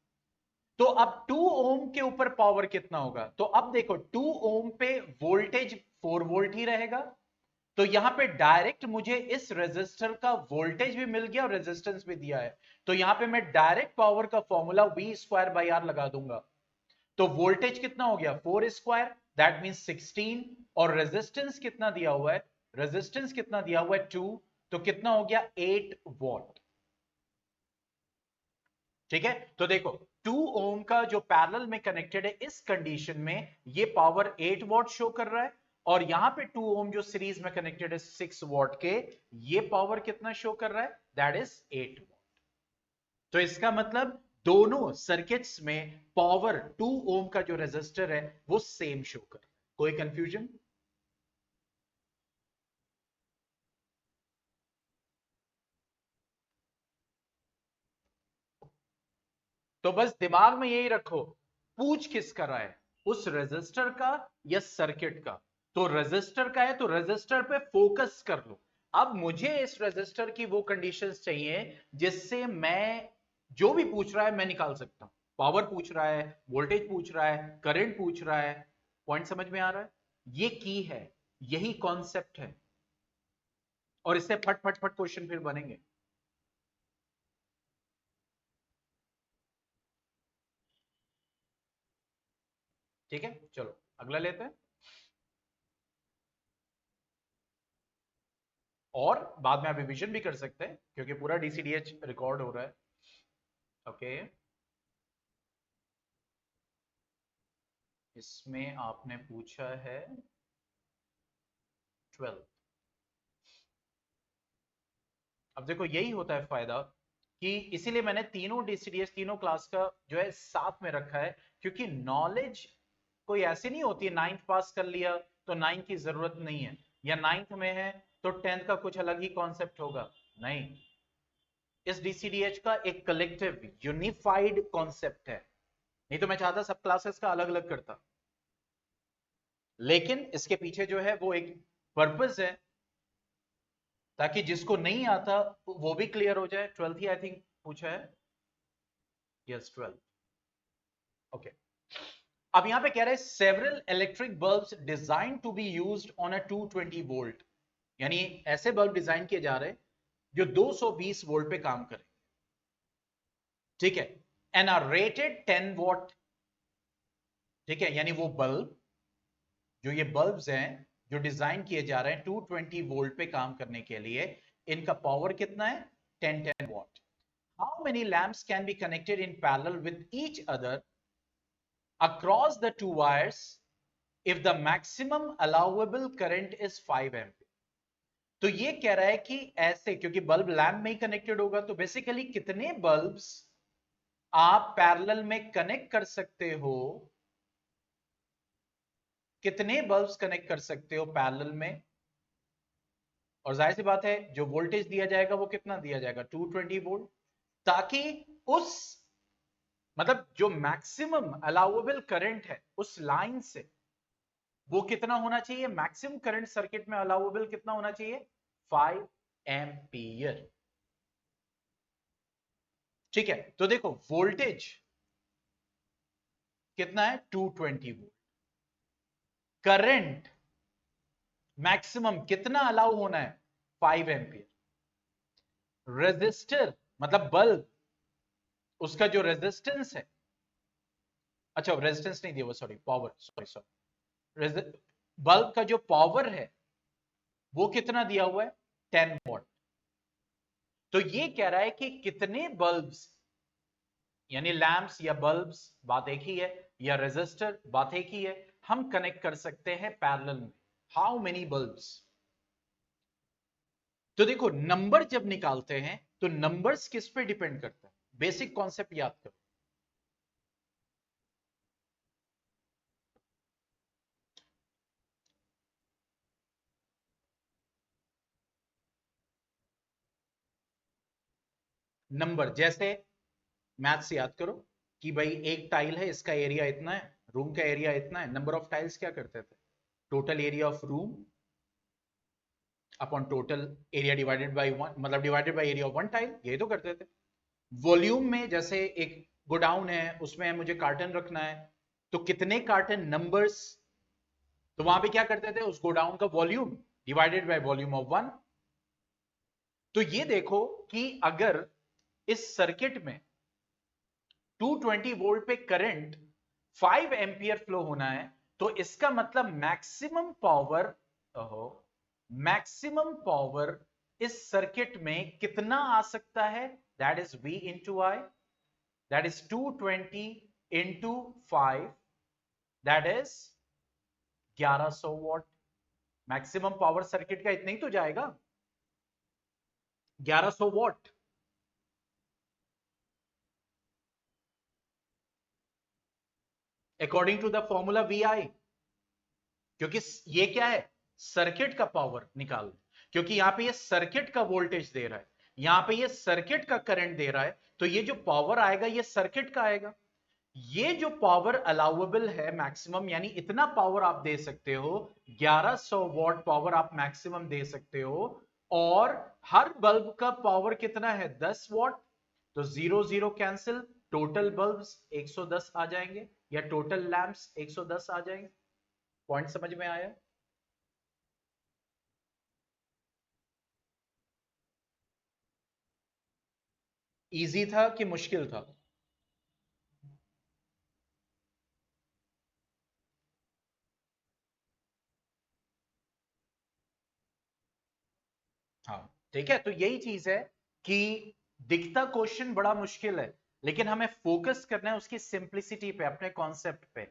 तो अब 2 ओम के ऊपर पावर कितना होगा? तो अब देखो 2 ओम पे वोल्टेज 4 वोल्ट ही रहेगा, तो यहां पे डायरेक्ट मुझे इस रेजिस्टर का वोल्टेज भी मिल गया और रेजिस्टेंस भी दिया है। तो यहां पे मैं डायरेक्ट पावर का formula V square by R लगा दूंगा। तो वोल्टेज कितना हो गया? 4 स्क्वायर, दैट मीन 16। और रेजिस्टेंस कितना दिया हुआ है? रेजिस्टेंस कितना दिया हुआ है? 2। तो कितना हो गया? 8 वॉट। ठीक है, तो देखो 2 ओम का जो पैरेलल में कनेक्टेड है, इस कंडीशन में ये पावर 8 वॉट शो कर रहा है, और यहां पे 2 ओम जो सीरीज में कनेक्टेड है 6 वॉट के, ये पावर कितना शो कर रहा है? That is 8 what. तो इसका मतलब दोनों सर्किट्स में पावर 2 ओम का जो रेजिस्टर है वो सेम शो कर रहा है। कोई कंफ्यूजन? तो बस दिमाग में यही रखो, पूछ किसका रहा है, उस रेजिस्टर का या सर्किट का। तो रेजिस्टर का है तो रेजिस्टर पे फोकस कर लो। अब मुझे इस रेजिस्टर की वो कंडीशंस चाहिए जिससे मैं, जो भी पूछ रहा है मैं निकाल सकता हूं। पावर पूछ रहा है, वोल्टेज पूछ रहा है, करंट पूछ रहा है। पॉइंट समझ में आ रहा है? ये की है, यही कॉन्सेप्ट है, और इससे फट फट फट क्वेश्चन फिर बनेंगे। ठीक है, चलो अगला लेते हैं, और बाद में आप रिवीजन भी कर सकते हैं क्योंकि पूरा डीसीडीएच रिकॉर्ड हो रहा है। ओके, इसमें आपने पूछा है 12। अब देखो यही होता है फायदा, कि इसीलिए मैंने तीनों डीसीडीएस, तीनों क्लास का जो है साथ में रखा है, क्योंकि नॉलेज कोई ऐसी नहीं होती है 9th पास कर लिया तो 9th की जरूरत नहीं है, या 9th में है तो 10th का कुछ अलग ही कॉन्सेप्ट होगा। नहीं, इस डीसीडीएच का एक कलेक्टिव यूनिफाइड कॉन्सेप्ट है। नहीं तो मैं चाहता सब क्लासेस का अलग अलग करता, लेकिन इसके पीछे जो है वो एक पर्पस है, ताकि जिसको नहीं आता वो भी क्लियर हो जाए। 12th ही आई थिंक पूछा है। यस 12। ओके, अब यहां पे कह रहे हैं several electric bulbs design to be used on a 220 volt, यानी ऐसे बल्ब डिजाइन किए जा रहे हैं जो 220 वोल्ट पे काम करें, ठीक है, एंड आर रेटेड 10 वॉट, ठीक है, यानी वो बल्ब, जो ये बल्ब्स हैं जो डिजाइन किए जा रहे हैं 220 वोल्ट पे काम करने के लिए, इनका पावर कितना है, 10 what. How many lamps can be connected in parallel with each other across the two wires if the maximum allowable current is 5 ampere. तो ये कह रहा है कि ऐसे, क्योंकि बल्ब लैंप में ही कनेक्टेड होगा, तो बेसिकली कितने बल्ब्स आप पैरेलल में कनेक्ट कर सकते हो, कितने बल्ब्स कनेक्ट कर सकते हो पैरेलल में, और जाहिर सी बात है जो वोल्टेज दिया जाएगा वो कितना दिया जाएगा, 220 वोल्ट, ताकि उस मतलब जो मैक्सिमम अलाउएबल करंट है उस लाइन से वो कितना होना चाहिए, मैक्सिमम करंट सर्किट में अलाउएबल कितना होना चाहिए, 5 एम्पियर। ठीक है, तो देखो वोल्टेज कितना है, 220 वोल्ट, करंट मैक्सिमम कितना अलाउ होना है, 5 एम्पियर। रेजिस्टर मतलब बल्ब, उसका जो रेजिस्टेंस है, अच्छा रेजिस्टेंस नहीं दिया हुआ, सॉरी पावर, सॉरी, बल्ब का जो पावर है वो कितना दिया हुआ है, 10 वॉट। तो ये कह रहा है कि कितने बल्ब्स, यानी लैंप्स या बल्ब्स, बात एक ही है, या रेजिस्टर, बात एक ही है, हम कनेक्ट कर सकते हैं पैरेलल में, हाउ मेनी बल्ब्स। तो देखो नंबर जब निकालते हैं तो नंबर्स किस पे डिपेंड करता है, बेसिक कॉन्सेप्ट याद करो, नंबर जैसे मैथ से याद करो कि भाई एक टाइल है, इसका एरिया इतना है, रूम का एरिया इतना है, नंबर ऑफ टाइल्स क्या करते थे, total area of room upon total area divided by one, मतलब divided by area of one tile, यही तो करते थे। वॉल्यूम में जैसे एक गोडाउन है, उसमें मुझे कार्टन रखना है, तो कितने कार्टन, नंबर्स, तो वहां पे क्या करते थे, उस गोडाउन का volume divided by volume of one. तो ये देखो कि अगर इस सर्किट में 220 वोल्ट पे करंट 5 एम्पियर फ्लो होना है, तो इसका मतलब मैक्सिमम पावर, मैक्सिमम पावर इस सर्किट में कितना आ सकता है, that is V into I, that is 220 into 5, that is 1100 watt. Maximum power circuit का इतना ही तो जाएगा, 1100 watt. According to the formula VI, क्योंकि ये क्या है, सर्किट का पावर निकाल, क्योंकि यहां पे ये सर्किट का वोल्टेज दे रहा है, यहां पे ये सर्किट का करंट दे रहा है, तो ये जो पावर आएगा ये सर्किट का आएगा। ये जो पावर अलाउएबल है मैक्सिमम, यानी इतना पावर आप दे सकते हो, 1100 वॉट पावर आप मैक्सिमम दे सकते हो, और हर बल्ब का पावर कितना है, 10 वॉट, तो 0 0 कैंसिल, टोटल बल्ब्स 110 आ जाएंगे, या टोटल लैंप्स 110 आ जाएंगे। पॉइंट समझ में आया? इजी था कि मुश्किल था? हाँ ठीक है, तो यही चीज है कि दिखता क्वेश्चन बड़ा मुश्किल है, लेकिन हमें फोकस करना है उसकी सिंप्लिसिटी पे, अपने कॉन्सेप्ट पे,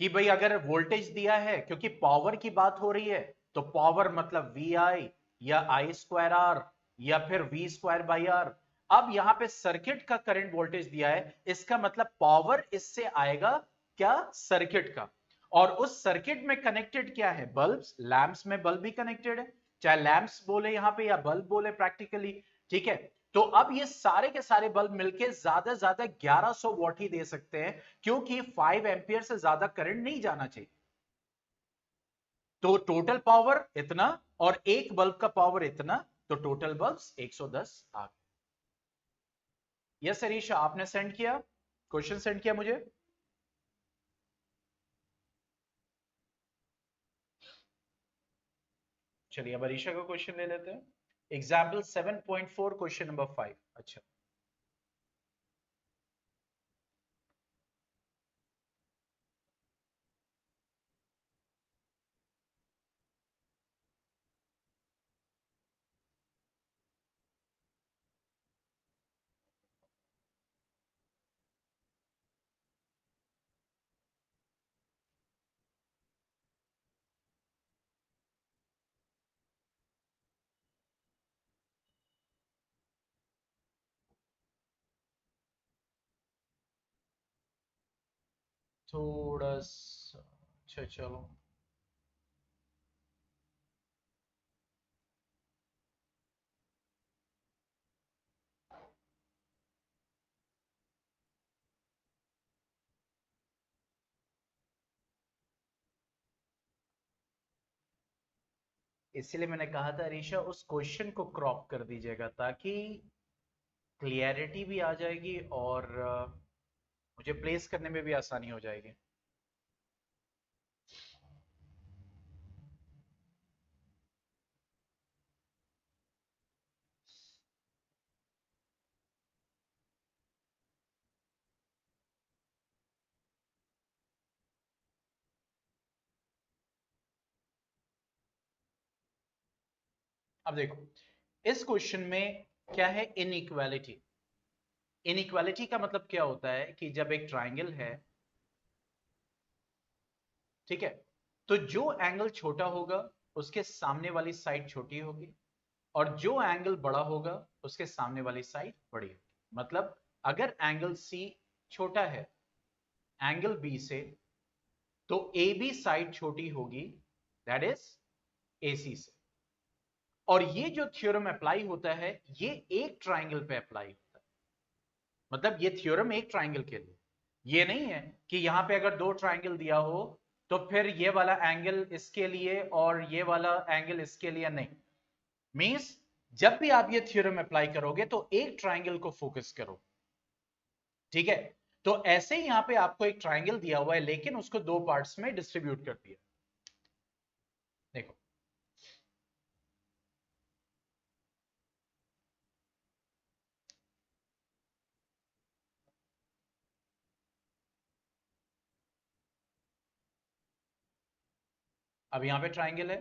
कि भाई अगर वोल्टेज दिया है, क्योंकि पावर की बात हो रही है, तो पावर मतलब वी आई या आई स्क्वायर आर या फिर वी स्क्वायर बाई आर। अब यहां पे सर्किट का करंट वोल्टेज दिया है, इसका मतलब पावर इससे आएगा क्या, सर्किट का, और उस सर्किट में कनेक्टेड क्या है, बल्ब्स, लैंप्स में बल्ब भी कनेक्टेड है, चाहे लैंप्स बोले यहां पे या बल्ब बोले प्रैक्टिकली, ठीक है। तो अब ये सारे के सारे बल्ब मिलके ज्यादा 1100 वॉट ही दे सकते हैं, क्योंकि 5 एम्पियर से ज्यादा करंट नहीं जाना चाहिए। तो टोटल पावर इतना और एक बल्ब का पावर इतना, तो टोटल बल्ब्स 110 आ गए। यस अरीशा, आपने सेंड किया, क्वेश्चन सेंड किया मुझे। चलिए अब अरीशा का क्वेश्चन ले लेते हैं। Example 7.4 question number 5। अच्छा, थोड़ा सा, अच्छा चलो। इसीलिए मैंने कहा था अरीशा, उस क्वेश्चन को क्रॉप कर दीजिएगा ताकि क्लियरिटी भी आ जाएगी और मुझे प्लेस करने में भी आसानी हो जाएगी। अब देखो, इस क्वेश्चन में क्या है, इनइक्वालिटी। इनइक्वालिटी का मतलब क्या होता है कि जब एक ट्राइंगल है, ठीक है, तो जो एंगल छोटा होगा उसके सामने वाली साइड छोटी होगी, और जो एंगल बड़ा होगा उसके सामने वाली साइड बड़ी होगी। मतलब अगर एंगल सी छोटा है एंगल बी से, तो ए बी साइड छोटी होगी, दैट इज ए सी से। और ये जो थ्योरम अप्लाई होता है, ये एक ट्राइंगल पे अप्लाई होता है। मतलब ये थ्योरम एक ट्राइंगल के लिए, ये नहीं है कि यहां पे अगर दो ट्राइंगल दिया हो तो फिर ये वाला एंगल इसके लिए और ये वाला एंगल इसके लिए, नहीं। मींस जब भी आप ये थ्योरम अप्लाई करोगे तो एक ट्राइंगल को फोकस करो, ठीक है। तो ऐसे ही यहां पे आपको एक ट्राइंगल दिया हुआ है लेकिन उसको दो पार्ट्स में डिस्ट्रीब्यूट कर दिया। देखो, अब यहां पे ट्राइंगल है,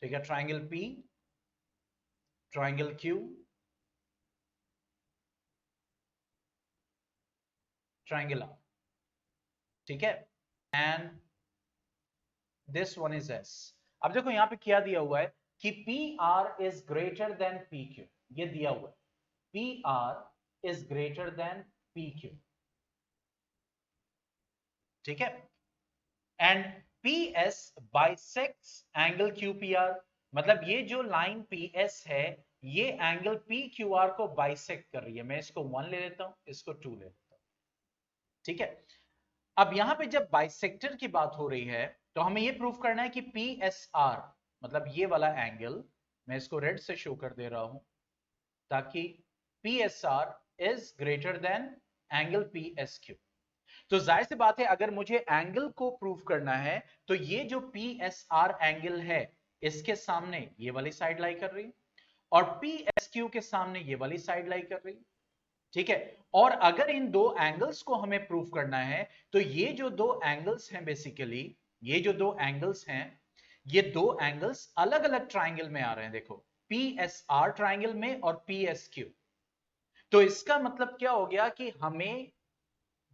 ठीक है, triangle P, triangle Q, triangle R, ठीक है, and this one is S. अब देखो यहां पे क्या दिया हुआ है कि P R is greater than P Q, ये दिया हुआ है, P R is greater than P Q, ठीक है, and P S bisects angle Q P R. मतलब ये जो लाइन पी एस है, ये एंगल पी क्यू आर को बाइसेक्ट कर रही है। मैं इसको 1 ले लेता हूं, इसको 2 ले लेता हूं, ठीक है। अब यहां पे जब बाइसेक्टर की बात हो रही है तो हमें यह प्रूव करना है कि पी एस आर, मतलब ये वाला एंगल, मैं इसको रेड से शो कर दे रहा हूं ताकि P S are is greater than angle P S Q. तो जाहिर सी बात है, अगर मुझे एंगल को प्रूव करना है तो ये जो पी एस आर एंगल है, इसके सामने ये वाली साइड लाई कर रही है, और पी एस क्यू के सामने ये वाली साइड लाई कर रही है, ठीक है। और अगर इन दो एंगल्स को हमें प्रूव करना है तो ये जो दो एंगल्स हैं, बेसिकली ये जो दो एंगल्स हैं, ये दो एंगल्स अलग अलग ट्राइंगल में आ रहे हैं। देखो, पी एस आर ट्राइंगल में और पी एस क्यू। तो इसका मतलब क्या हो गया कि हमें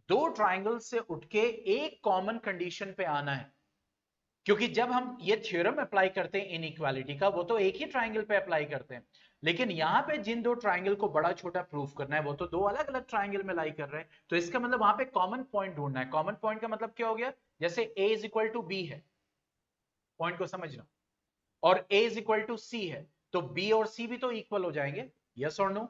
दो ट्राइंगल से उठ के एक कॉमन कंडीशन पे आना है, क्योंकि जब हम ये थ्योरम अप्लाई करते हैं इनइक्वालिटी का, वो तो एक ही ट्राइंगल पे अप्लाई करते हैं, लेकिन यहां पे जिन दो ट्राइंगल को बड़ा छोटा प्रूफ करना है वो तो दो अलग अलग ट्राइंगल में लाई कर रहे हैं। तो इसका मतलब वहां पे कॉमन पॉइंट ढूंढना है। कॉमन पॉइंट का मतलब क्या हो गया, जैसे a is equal to B है, पॉइंट को समझना, और a is equal to C है, तो b और c भी तो इक्वल हो जाएंगे, यस और नो?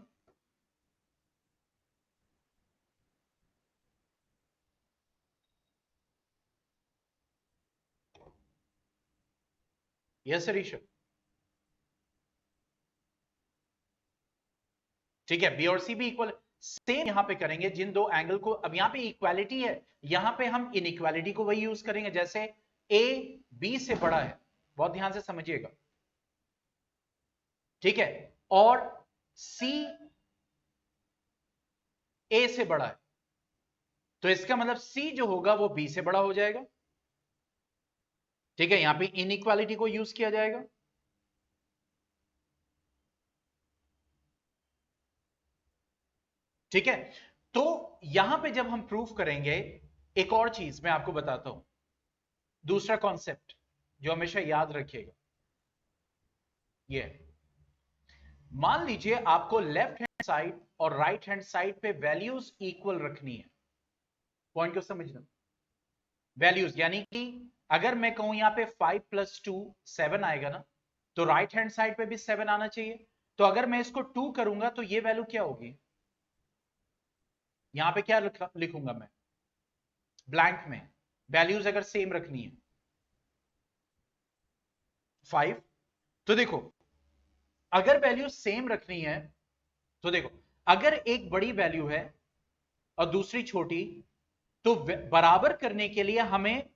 यस ऋषभ। ठीक है, बी और सी भी इक्वल, सेम यहां पे करेंगे जिन दो एंगल को, अब यहां पे इक्वालिटी है, यहां पे हम इनइक्वालिटी को वही यूज करेंगे, जैसे ए बी से बड़ा है, बहुत ध्यान से समझिएगा, ठीक है, और सी ए से बड़ा है, तो इसका मतलब सी जो होगा वो बी से बड़ा हो जाएगा, ठीक है, यहां पे इनइक्वालिटी को यूज किया जाएगा। ठीक है, तो यहां पे जब हम प्रूफ करेंगे, एक और चीज मैं आपको बताता हूं, दूसरा कॉन्सेप्ट जो हमेशा याद रखिएगा, ये मान लीजिए आपको लेफ्ट हैंड साइड और राइट हैंड साइड पे वैल्यूज इक्वल रखनी है, पॉइंट को समझना, वैल्यूज यानी कि अगर मैं कहूं यहां पे 5 + 2 7 आएगा ना, तो राइट हैंड साइड पे भी 7 आना चाहिए, तो अगर मैं इसको 2 करूंगा तो ये वैल्यू क्या होगी, यहां पे क्या लिखूंगा मैं ब्लैंक में, वैल्यूज अगर सेम रखनी है 5, तो देखो अगर वैल्यू सेम रखनी है, तो देखो अगर एक बड़ी वैल्यू है और दूसरी छोटी, तो बराबर करने के लिए हमें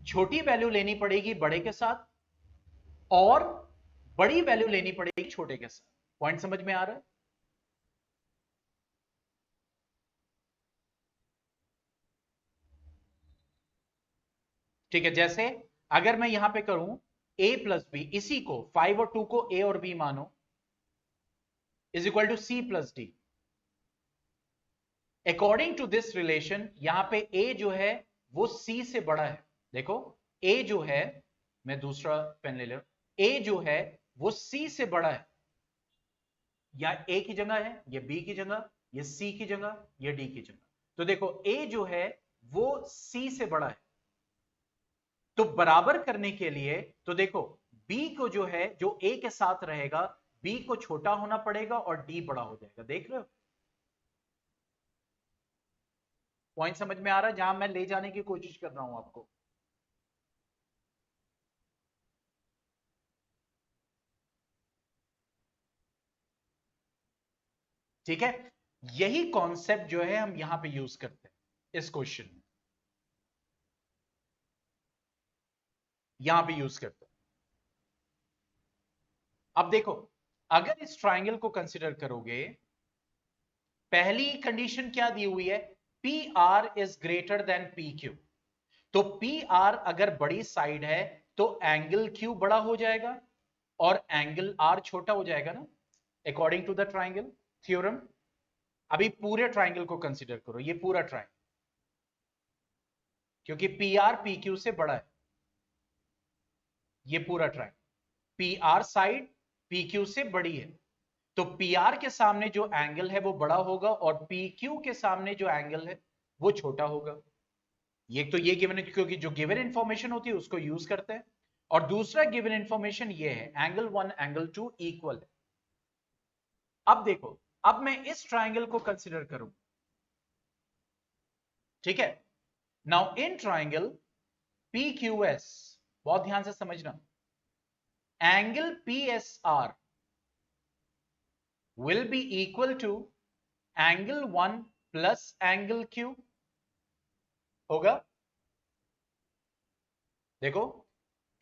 छोटी वैल्यू लेनी पड़ेगी बड़े के साथ और बड़ी वैल्यू लेनी पड़ेगी छोटे के साथ, पॉइंट समझ में आ रहा है? ठीक है, जैसे अगर मैं यहां पे करूं a + b, इसी को 5 और 2 को a और b मानो, = c + d, according to this relation यहां पे a जो है वो c से बड़ा है, देखो a जो है, मैं दूसरा पेन ले ले, a जो है वो c से बड़ा है, या a की जगह है, ये b की जगह, ये c की जगह, ये d की जगह, तो देखो a जो है वो c से बड़ा है, तो बराबर करने के लिए, तो देखो b को जो है, जो a के साथ रहेगा, b को छोटा होना पड़ेगा और d बड़ा हो जाएगा, देख रहे हो? पॉइंट समझ में आ रहा है जहां मैं ले जाने की कोशिश कर रहा हूं आपको? ठीक है, यही कॉन्सेप्ट जो है हम यहां पे यूज करते हैं इस क्वेश्चन में, यहां पे यूज करते हैं। अब देखो अगर इस ट्राइंगल को कंसिडर करोगे, पहली कंडीशन क्या दी हुई है, P R is greater than P Q, तो पी आर अगर बड़ी साइड है तो एंगल क्यू बड़ा हो जाएगा और एंगल आर छोटा हो जाएगा ना, according to the triangle theorem. अभी पूरे ट्राइंगल को कंसिडर करो, ये पूरा ट्राइंगल, क्योंकि पी आर पी क्यू से बड़ा है, ये पूरा triangle, P R side P Q से बड़ी है, तो पी आर के सामने जो एंगल है वो बड़ा होगा और पी क्यू के सामने जो एंगल है वो छोटा होगा। ये तो ये गिवन, क्योंकि जो गिवन इंफॉर्मेशन होती है उसको यूज करते हैं, और दूसरा गिवन इंफॉर्मेशन ये है एंगल 1 एंगल 2 इक्वल है। अब देखो, अब मैं इस ट्राइंगल को कंसिडर करूं, ठीक है, now in triangle P Q S, बहुत ध्यान से समझना, angle P S are will be equal to angle 1 plus angle Q होगा। देखो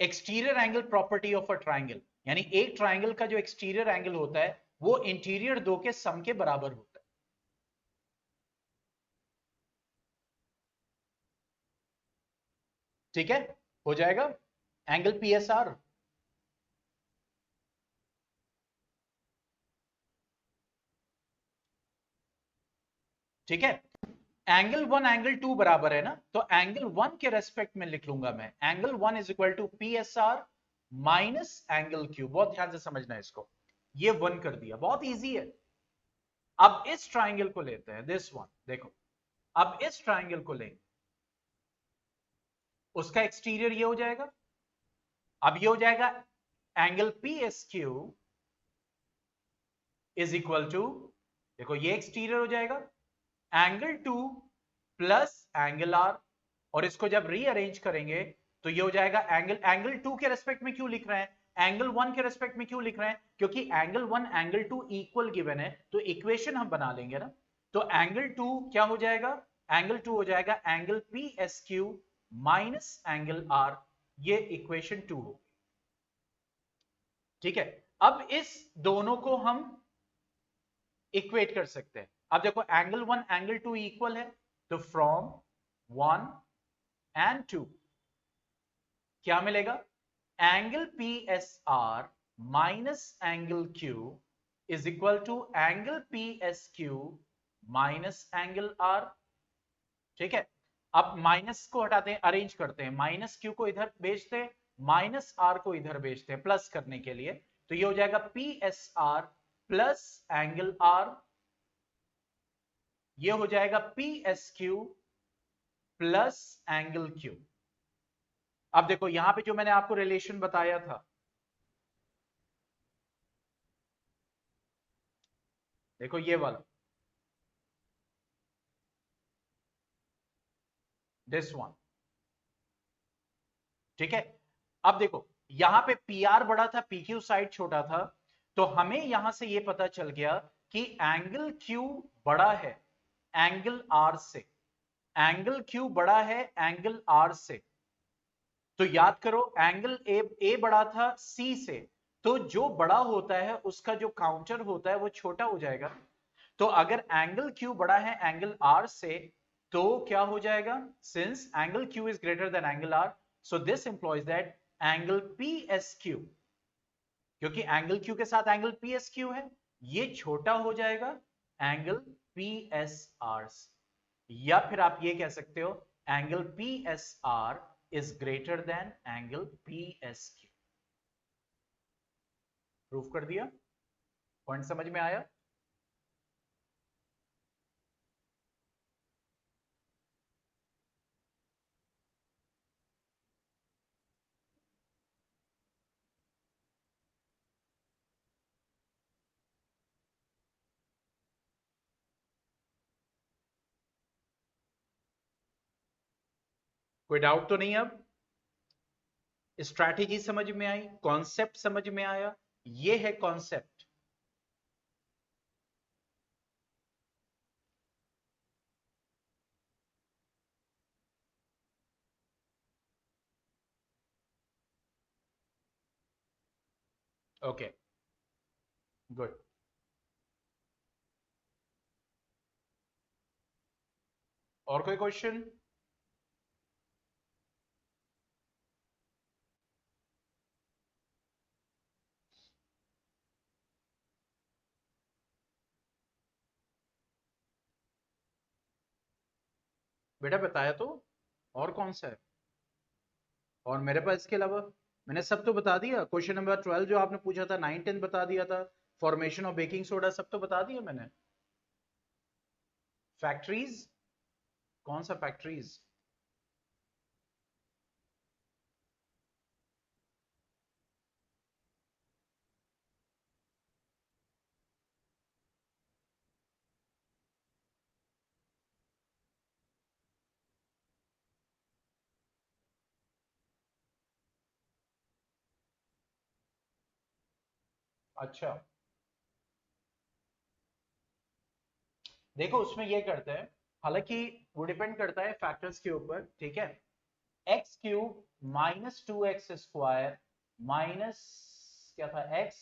exterior angle property of a triangle, यानी एक ट्राइंगल का जो एक्सटीरियर एंगल होता है वो इंटीरियर दो के सम के बराबर होता है। ठीक है, हो जाएगा एंगल पी एस आर, ठीक है, एंगल 1 एंगल 2 बराबर है ना, तो एंगल 1 के रेस्पेक्ट में लिख लूंगा मैं, angle 1 = P S R minus angle Q, बहुत ध्यान से समझना है इसको, ये 1 कर दिया, बहुत इजी है। अब इस ट्राइंगल को लेते हैं, दिस वन, देखो अब इस ट्राइंगल को लेंगे, उसका एक्सटीरियर ये हो जाएगा, अब ये हो जाएगा angle P S Q is equal to, देखो ये एक्सटीरियर हो जाएगा एंगल 2 प्लस एंगल आर, और इसको जब रीअरेंज करेंगे तो ये हो जाएगा एंगल 2 के रेस्पेक्ट में क्यों लिख रहे हैं, एंगल 1 के रेस्पेक्ट में क्यों लिख रहे हैं? क्योंकि एंगल 1 एंगल 2 इक्वल गिवन है, तो इक्वेशन हम बना लेंगे ना। तो एंगल 2 क्या हो जाएगा? एंगल 2 हो जाएगा angle P S Q minus angle R, ये इक्वेशन 2 हो। ठीक है, अब इस दोनों को हम इक्वेट कर सकते हैं। अब देखो एंगल 1 एंगल 2 इक्वल है, तो फ्रॉम 1 एंड 2 क्या मिलेगा? Angle P S R minus angle Q is equal to angle P S Q minus angle R. ठीक है, अब माइनस को हटाते हैं, अरेंज करते हैं, माइनस क्यू को इधर भेजते हैं, माइनस आर को इधर भेजते हैं प्लस करने के लिए, तो ये हो जाएगा P S R plus angle R, ये हो जाएगा P S Q plus angle Q. अब देखो यहां पे जो मैंने आपको रिलेशन बताया था, देखो ये वाला, दिस वन। ठीक है, अब देखो यहां पे पी आर बड़ा था, पी क्यू साइड छोटा था, तो हमें यहां से ये पता चल गया कि एंगल क्यू बड़ा है एंगल आर से, एंगल क्यू बड़ा है एंगल आर से। तो याद करो एंगल ए बड़ा था सी से, तो जो बड़ा होता है उसका जो काउंटर होता है वो छोटा हो जाएगा। तो अगर एंगल क्यू बड़ा है एंगल आर से, तो क्या हो जाएगा? Since angle Q is greater than angle R, so this implies that angle P S Q, क्योंकि एंगल क्यू के साथ एंगल पी एस क्यू है, ये छोटा हो जाएगा एंगल पी एस आर से। या फिर आप ये कह सकते हो angle P S are is greater than angle P S Q. Proof कर दिया? पॉइंट समझ में आया? कोई डाउट तो नहीं? अब स्ट्रैटेजी समझ में आई, कॉन्सेप्ट समझ में आया, ये है कॉन्सेप्ट। Okay, good. और कोई क्वेश्चन? बेटा बताया तो, और कौन सा है? और मेरे पास इसके अलावा मैंने सब तो बता दिया। क्वेश्चन नंबर 12 जो आपने पूछा था, 9 10 बता दिया था, फॉर्मेशन ऑफ बेकिंग सोडा सब तो बता दिया मैंने। फैक्ट्रीज, कौन सा फैक्ट्रीज? अच्छा, देखो उसमें ये करते हैं, हालांकि वो डिपेंड करता है फैक्टर्स के ऊपर। ठीक है, x cube minus 2x square minus क्या था, एक्स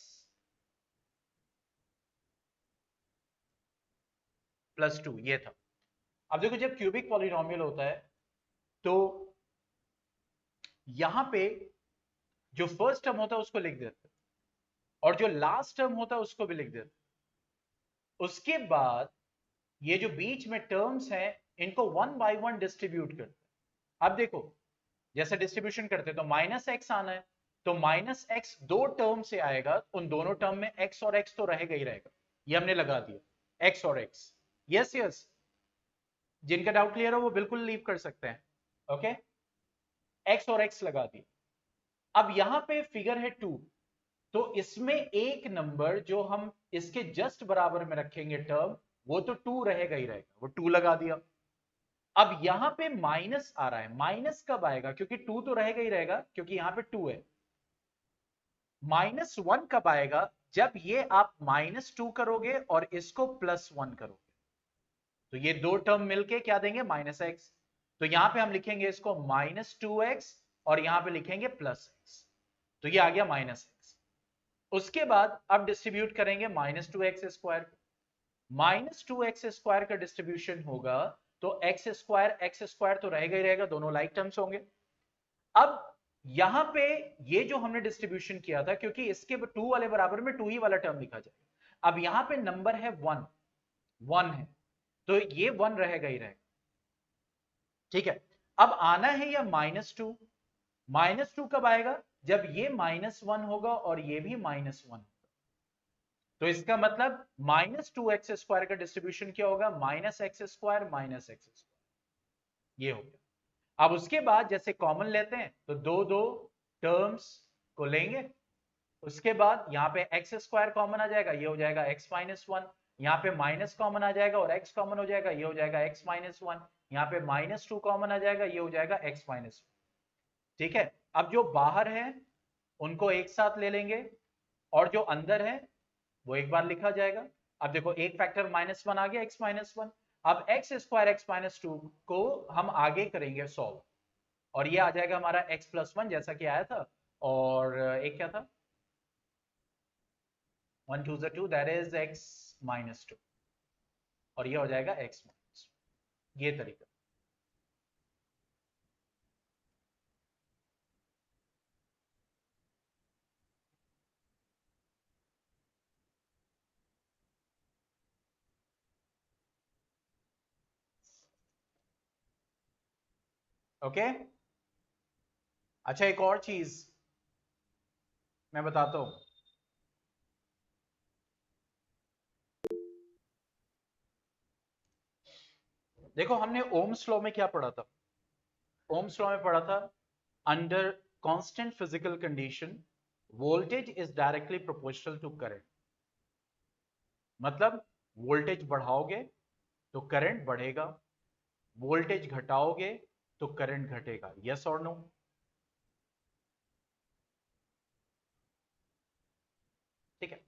प्लस 2, ये था। अब देखो जब क्यूबिक पॉलिनोमियल होता है, तो यहां पे जो फर्स्ट टर्म होता है उसको लिख देते हैं, और जो लास्ट टर्म होता है उसको भी लिख देते हैं। उसके बाद ये जो बीच में टर्म्स हैं, इनको वन बाय वन डिस्ट्रीब्यूट करते हैं। अब देखो जैसे डिस्ट्रीब्यूशन करते हैं, तो माइनस एक्स आना है, तो माइनस एक्स दो टर्म से आएगा, उन दोनों टर्म में एक्स और एक्स तो रहेगा ही रहेगा, ये हमने लगा दिया एक्स और एक्स। यस यस, जिनका डाउट क्लियर हो वो बिल्कुल लीव कर सकते हैं। ओके, एक्स और एक्स लगा दिए। अब यहां पे फिगर है 2, तो इसमें एक नंबर जो हम इसके जस्ट बराबर में रखेंगे टर्म, वो तो 2 रहेगा ही रहेगा, वो 2 लगा दिया। अब यहां पे माइनस आ रहा है, माइनस कब आएगा? क्योंकि 2 तो रहेगा ही रहेगा, क्योंकि यहां पे 2 है। माइनस वन कब आएगा? जब ये आप -2 करोगे और इसको +1 करोगे, तो ये दो टर्म मिलके क्या देंगे? -x। तो यहां पे हम लिखेंगे इसको -2x और यहां पे लिखेंगे +x, तो ये आ गया -x। उसके बाद अब डिस्ट्रीब्यूट करेंगे -2x²। -2x² का डिस्ट्रीब्यूशन होगा तो x² तो रहेगा ही रहेगा, दोनों लाइक टर्म्स होंगे। अब यहां पे ये जो हमने डिस्ट्रीब्यूशन किया था, क्योंकि इसके 2 वाले बराबर में 2 ही वाला टर्म लिखा जाएगा। अब यहां पे नंबर है 1 है, तो ये 1 रहेगा ही रहेगा, ठीक है। अब आना है या -2। -2 कब आएगा? जब ये -1 होगा और ये भी -1, तो इसका मतलब -2x² का डिस्ट्रीब्यूशन क्या होगा? -x²। ये हो गया। अब उसके बाद जैसे कॉमन लेते हैं तो दो दो टर्म्स को लेंगे, उसके बाद यहां पे x² कॉमन आ जाएगा, ये हो जाएगा x-1। यहां पे माइनस कॉमन आ जाएगा और x कॉमन हो जाएगा, ये हो जाएगा x-1। यहां पे -2 कॉमन आ जाएगा, ये हो जाएगा x-1। ठीक है। अब जो बाहर है उनको एक साथ ले लेंगे और जो अंदर है वो एक बार लिखा जाएगा। अब देखो एक फैक्टर -1 आ गया, x-1। अब x² x-2 को हम आगे करेंगे सॉल्व, और ये आ जाएगा हमारा x+1 जैसा कि आया था, और एक क्या था? 1 2 2, दैट इज x-2, और ये हो जाएगा x-2। ये तरीका। ओके। अच्छा, एक और चीज मैं बताता हूं। देखो हमने ओम्स लॉ में क्या पढ़ा था? ओम्स लॉ में पढ़ा था, under constant physical condition voltage is directly proportional to current. मतलब वोल्टेज बढ़ाओगे तो करंट बढ़ेगा, वोल्टेज घटाओगे तो करंट घटेगा। यस और नो? ठीक है।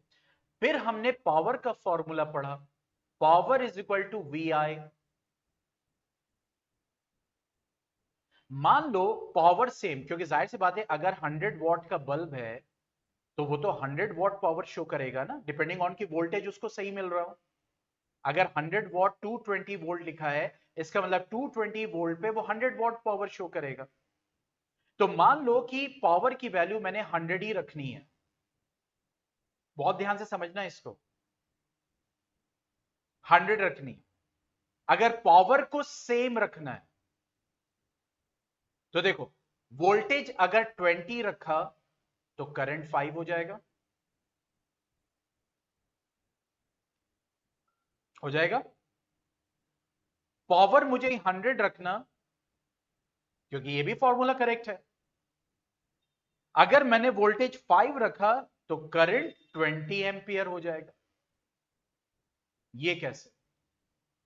फिर हमने पावर का फॉर्मूला पढ़ा, power is equal to VI। मान लो पावर सेम, क्योंकि जाहिर सी बात है अगर 100 वॉट का बल्ब है तो वो तो 100 वॉट पावर शो करेगा ना, डिपेंडिंग ऑन की वोल्टेज उसको सही मिल रहा हो। अगर 100 वॉट 220 वोल्ट लिखा है, इसका मतलब 220 वोल्ट पे वो 100 वॉट पावर शो करेगा। तो मान लो कि पावर की वैल्यू मैंने 100 ही रखनी है, बहुत ध्यान से समझना इसको, 100 रखनी। अगर पावर को सेम रखना है तो देखो, वोल्टेज अगर 20 रखा तो करंट 5 हो जाएगा, हो जाएगा। पावर मुझे 100 रखना, क्योंकि ये भी फॉर्मूला करेक्ट है। अगर मैंने वोल्टेज 5 रखा तो करंट 20 एम्पियर हो जाएगा। ये कैसे?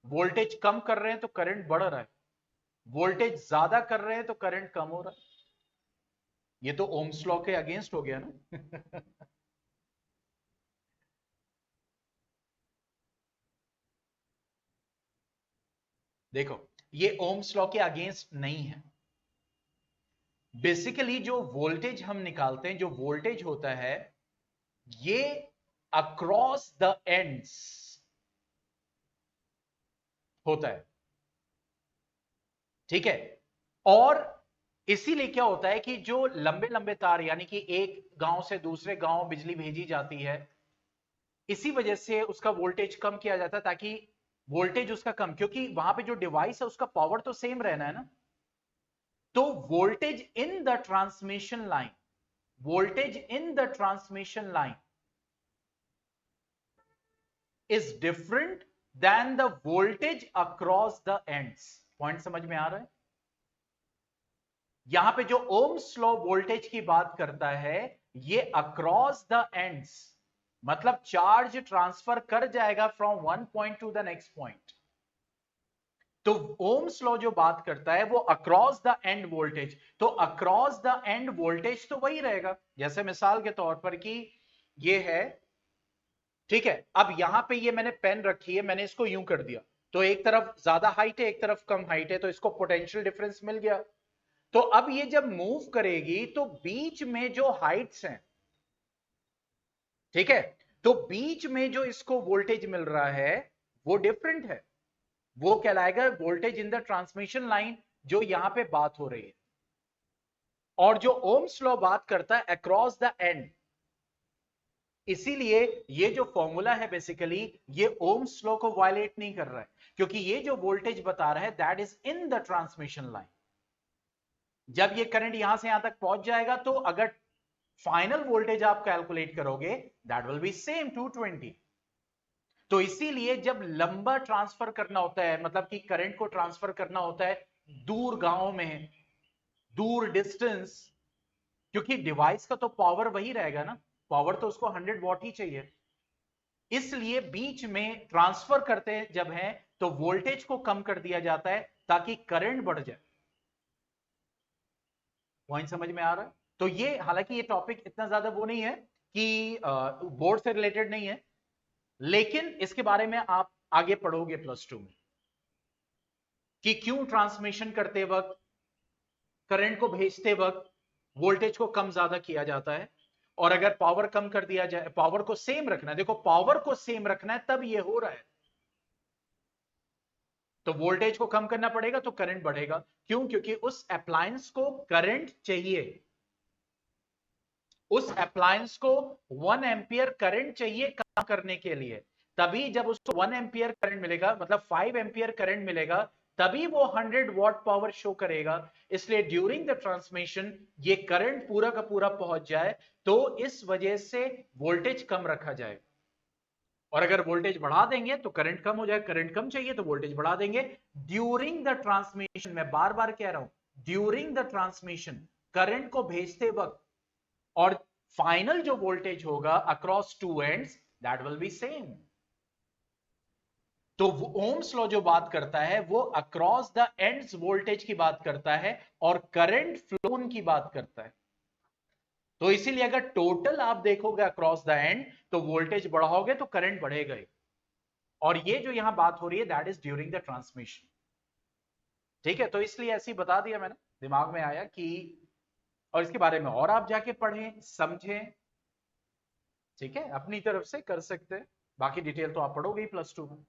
वोल्टेज कम कर रहे हैं तो करंट बढ़ रहा है, वोल्टेज ज्यादा कर रहे हैं तो करंट कम हो रहा है। ये तो ओम्स लॉ के अगेंस्ट हो गया ना। देखो, ये ओम्स लॉ के अगेंस्ट नहीं है। बेसिकली जो वोल्टेज हम निकालते हैं, जो वोल्टेज होता है, ये अक्रॉस द एंड्स होता है, ठीक है। और इसीलिए क्या होता है कि जो लंबे लंबे तार, यानी कि एक गांव से दूसरे गांव बिजली भेजी जाती है, इसी वजह से उसका वोल्टेज कम किया जाता है, ताकि वोल्टेज उसका कम, क्योंकि वहां पे जो डिवाइस है उसका पावर तो सेम रहना है ना। तो voltage in the transmission line, voltage in the transmission line is different than the voltage across the ends. Point समझ में आ रहा है? यहां पे जो ओम्स लॉ वोल्टेज की बात करता है, ये अक्रॉस द एंड्स, मतलब चार्ज ट्रांसफर कर जाएगा from one point two the next point. तो ओम्स लॉ जो बात करता है वो अक्रॉस द एंड वोल्टेज, तो अक्रॉस द एंड वोल्टेज तो वही रहेगा, जैसे मिसाल के तौर पर कि ये है, ठीक है, अब यहां पे ये मैंने पेन रखी है, मैंने इसको यूं कर दिया, तो एक तरफ ज्यादा हाइट है एक तरफ कम हाइट है, तो इसको पोटेंशियल डिफरेंस मिल गया। तो अब ये जब मूव करेगी तो बीच में जो हाइट्स हैं, ठीक है, तो बीच में जो इसको वोल्टेज मिल रहा है वो डिफरेंट है, वो कहलाएगा voltage in the transmission line, जो यहां पे बात हो रही है। और जो ओम्स लॉ बात करता है अक्रॉस द एंड, इसीलिए ये जो फॉर्मूला है बेसिकली ये ओम्स लॉ को वायलेट नहीं कर रहा है, क्योंकि ये जो वोल्टेज बता रहा है that is in the transmission line. जब ये करंट यहां से यहां तक पहुंच जाएगा तो अगर फाइनल वोल्टेज आप कैलकुलेट करोगे दैट विल बी सेम 220। तो इसीलिए जब लंबा ट्रांसफर करना होता है, मतलब कि करंट को ट्रांसफर करना होता है दूर गांव में, दूर डिस्टेंस, क्योंकि डिवाइस का तो पावर वही रहेगा ना, पावर तो उसको 100 वॉट ही चाहिए, इसलिए बीच में ट्रांसफर करते जब हैं तो वोल्टेज को कम कर दिया जाता है ताकि करंट बढ़ जाए। पॉइंट समझ में आ रहा है? तो ये हालांकि ये टॉपिक इतना ज्यादा वो नहीं है कि बोर्ड से रिलेटेड नहीं है, लेकिन इसके बारे में आप आगे पढ़ोगे +2 में कि क्यों ट्रांसमिशन करते वक्त, करंट को भेजते वक्त वोल्टेज को कम ज्यादा किया जाता है, और अगर पावर कम कर दिया जाए, पावर को सेम रखना है, देखो पावर को सेम रखना है तब ये हो रहा है, तो वोल्टेज को कम करना पड़ेगा तो करंट बढ़ेगा। क्यों? क्योंकि उस अप्लायंस को करंट चाहिए, उस अप्लायंस को 1 एम्पियर करंट चाहिए काम करने के लिए, तभी जब उसको 1 एम्पियर करंट मिलेगा, मतलब 5 एम्पियर करंट मिलेगा, तभी वो 100 वॉट पावर शो करेगा। इसलिए ड्यूरिंग द ट्रांसमिशन ये करंट पूरा का पूरा पहुंच जाए, तो इस वजह से वोल्टेज कम रखा जाए, और अगर वोल्टेज बढ़ा देंगे तो करंट कम हो जाए, करंट कम चाहिए तो वोल्टेज बढ़ा देंगे। ड्यूरिंग द ट्रांसमिशन, मैं बार बार कह रहा हूं ड्यूरिंग द ट्रांसमिशन, करंट को भेजते वक्त, और फाइनल जो वोल्टेज होगा across two ends that will B same. तो ओम्स लॉ जो बात करता है वो अक्रॉस द एंड्स वोल्टेज की बात करता है और करंट फ्लोन की बात करता है। तो इसीलिए अगर टोटल आप देखोगे अक्रॉस द एंड तो वोल्टेज बढ़ाओगे तो करंट बढ़ेगा ही, और ये जो यहां बात हो रही है that is during the transmission. ठीक है, तो इसलिए ऐसे ही बता दिया मैंने, दिमाग में आया कि, और इसके बारे में और आप जाके पढ़ें समझें, ठीक है, अपनी तरफ से कर सकते हैं, बाकी डिटेल तो आप पढ़ोगे ही +2 में।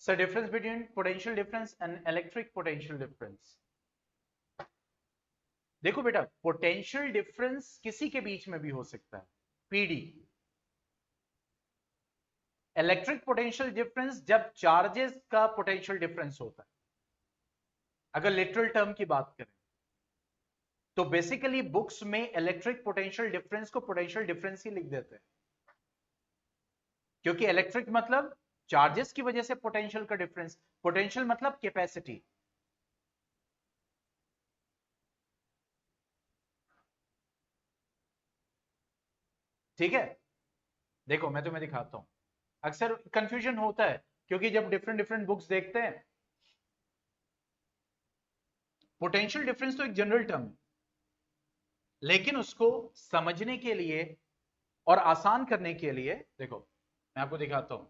Sir difference between potential difference and electric potential difference. देखो बेटा, पोटेंशियल डिफरेंस किसी के बीच में भी हो सकता है, पीडी। इलेक्ट्रिक पोटेंशियल डिफरेंस जब चार्जेस का पोटेंशियल डिफरेंस होता है, अगर लिटरल टर्म की बात करें तो बेसिकली बुक्स में इलेक्ट्रिक पोटेंशियल डिफरेंस को पोटेंशियल डिफरेंस ही लिख देते हैं, क्योंकि इलेक्ट्रिक मतलब चार्जेस की वजह से पोटेंशियल का डिफरेंस, पोटेंशियल मतलब कैपेसिटी। ठीक है, देखो मैं तुम्हें दिखाता हूं, अक्सर कंफ्यूजन होता है क्योंकि जब डिफरेंट डिफरेंट बुक्स देखते हैं, पोटेंशियल डिफरेंस तो एक जनरल टर्म है, लेकिन उसको समझने के लिए और आसान करने के लिए देखो मैं आपको दिखाता हूं।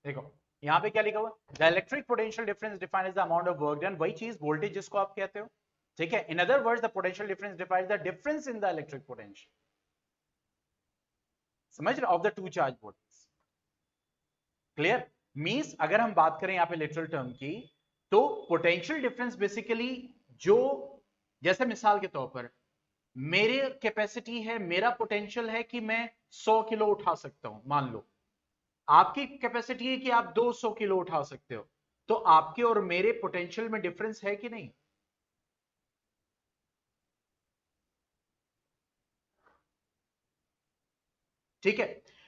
देखो यहां पे क्या लिखा हुआ, the electric potential difference defined as the amount of work done, वही चीज वोल्टेज जिसको आप कहते हो। ठीक है, in other words the potential difference defines the difference in the electric potential, समझ रहे, of the two charge bodies. Clear? Means अगर हम बात करें यहां पे लिटरल टर्म की, तो पोटेंशियल डिफरेंस बेसिकली जो, जैसे मिसाल के तौर पर मेरे कैपेसिटी है, मेरा पोटेंशियल है कि मैं 100 किलो उठा सकता हूं, मान लो आपकी कैपेसिटी है कि आप 200 किलो उठा सकते हो, तो आपके और मेरे पोटेंशियल में डिफरेंस है कि नहीं? ठीक है,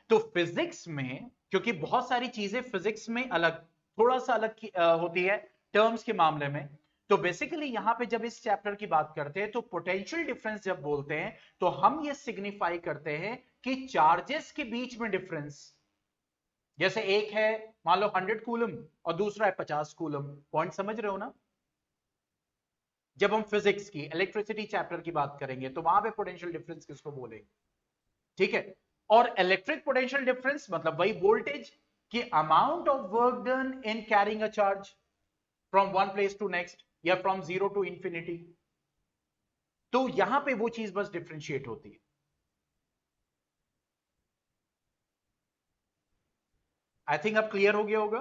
तो फिजिक्स में क्योंकि बहुत सारी चीजें फिजिक्स में अलग, थोड़ा सा अलग होती है टर्म्स के मामले में, तो बेसिकली यहां पे जब इस चैप्टर की बात करते हैं तो पोटेंशियल डिफरेंस जब बोलते हैं तो हम ये सिग्निफाई करते हैं कि चार्जेस के बीच में डिफरेंस, जैसे एक है मान लो 100 कूलम और दूसरा है 50 कूलम, पॉइंट समझ रहे हो ना? जब हम फिजिक्स की इलेक्ट्रिसिटी चैप्टर की बात करेंगे तो वहां पे पोटेंशियल डिफरेंस किसको बोलेंगे? ठीक है, और इलेक्ट्रिक पोटेंशियल डिफरेंस मतलब वही वोल्टेज की amount of work done in carrying a charge from one place to next या फ्रॉम जीरो टू इंफिनिटी, तो यहां पे वो चीज बस डिफ्रेंशिएट होती है। आई थिंक अब क्लियर हो गया होगा।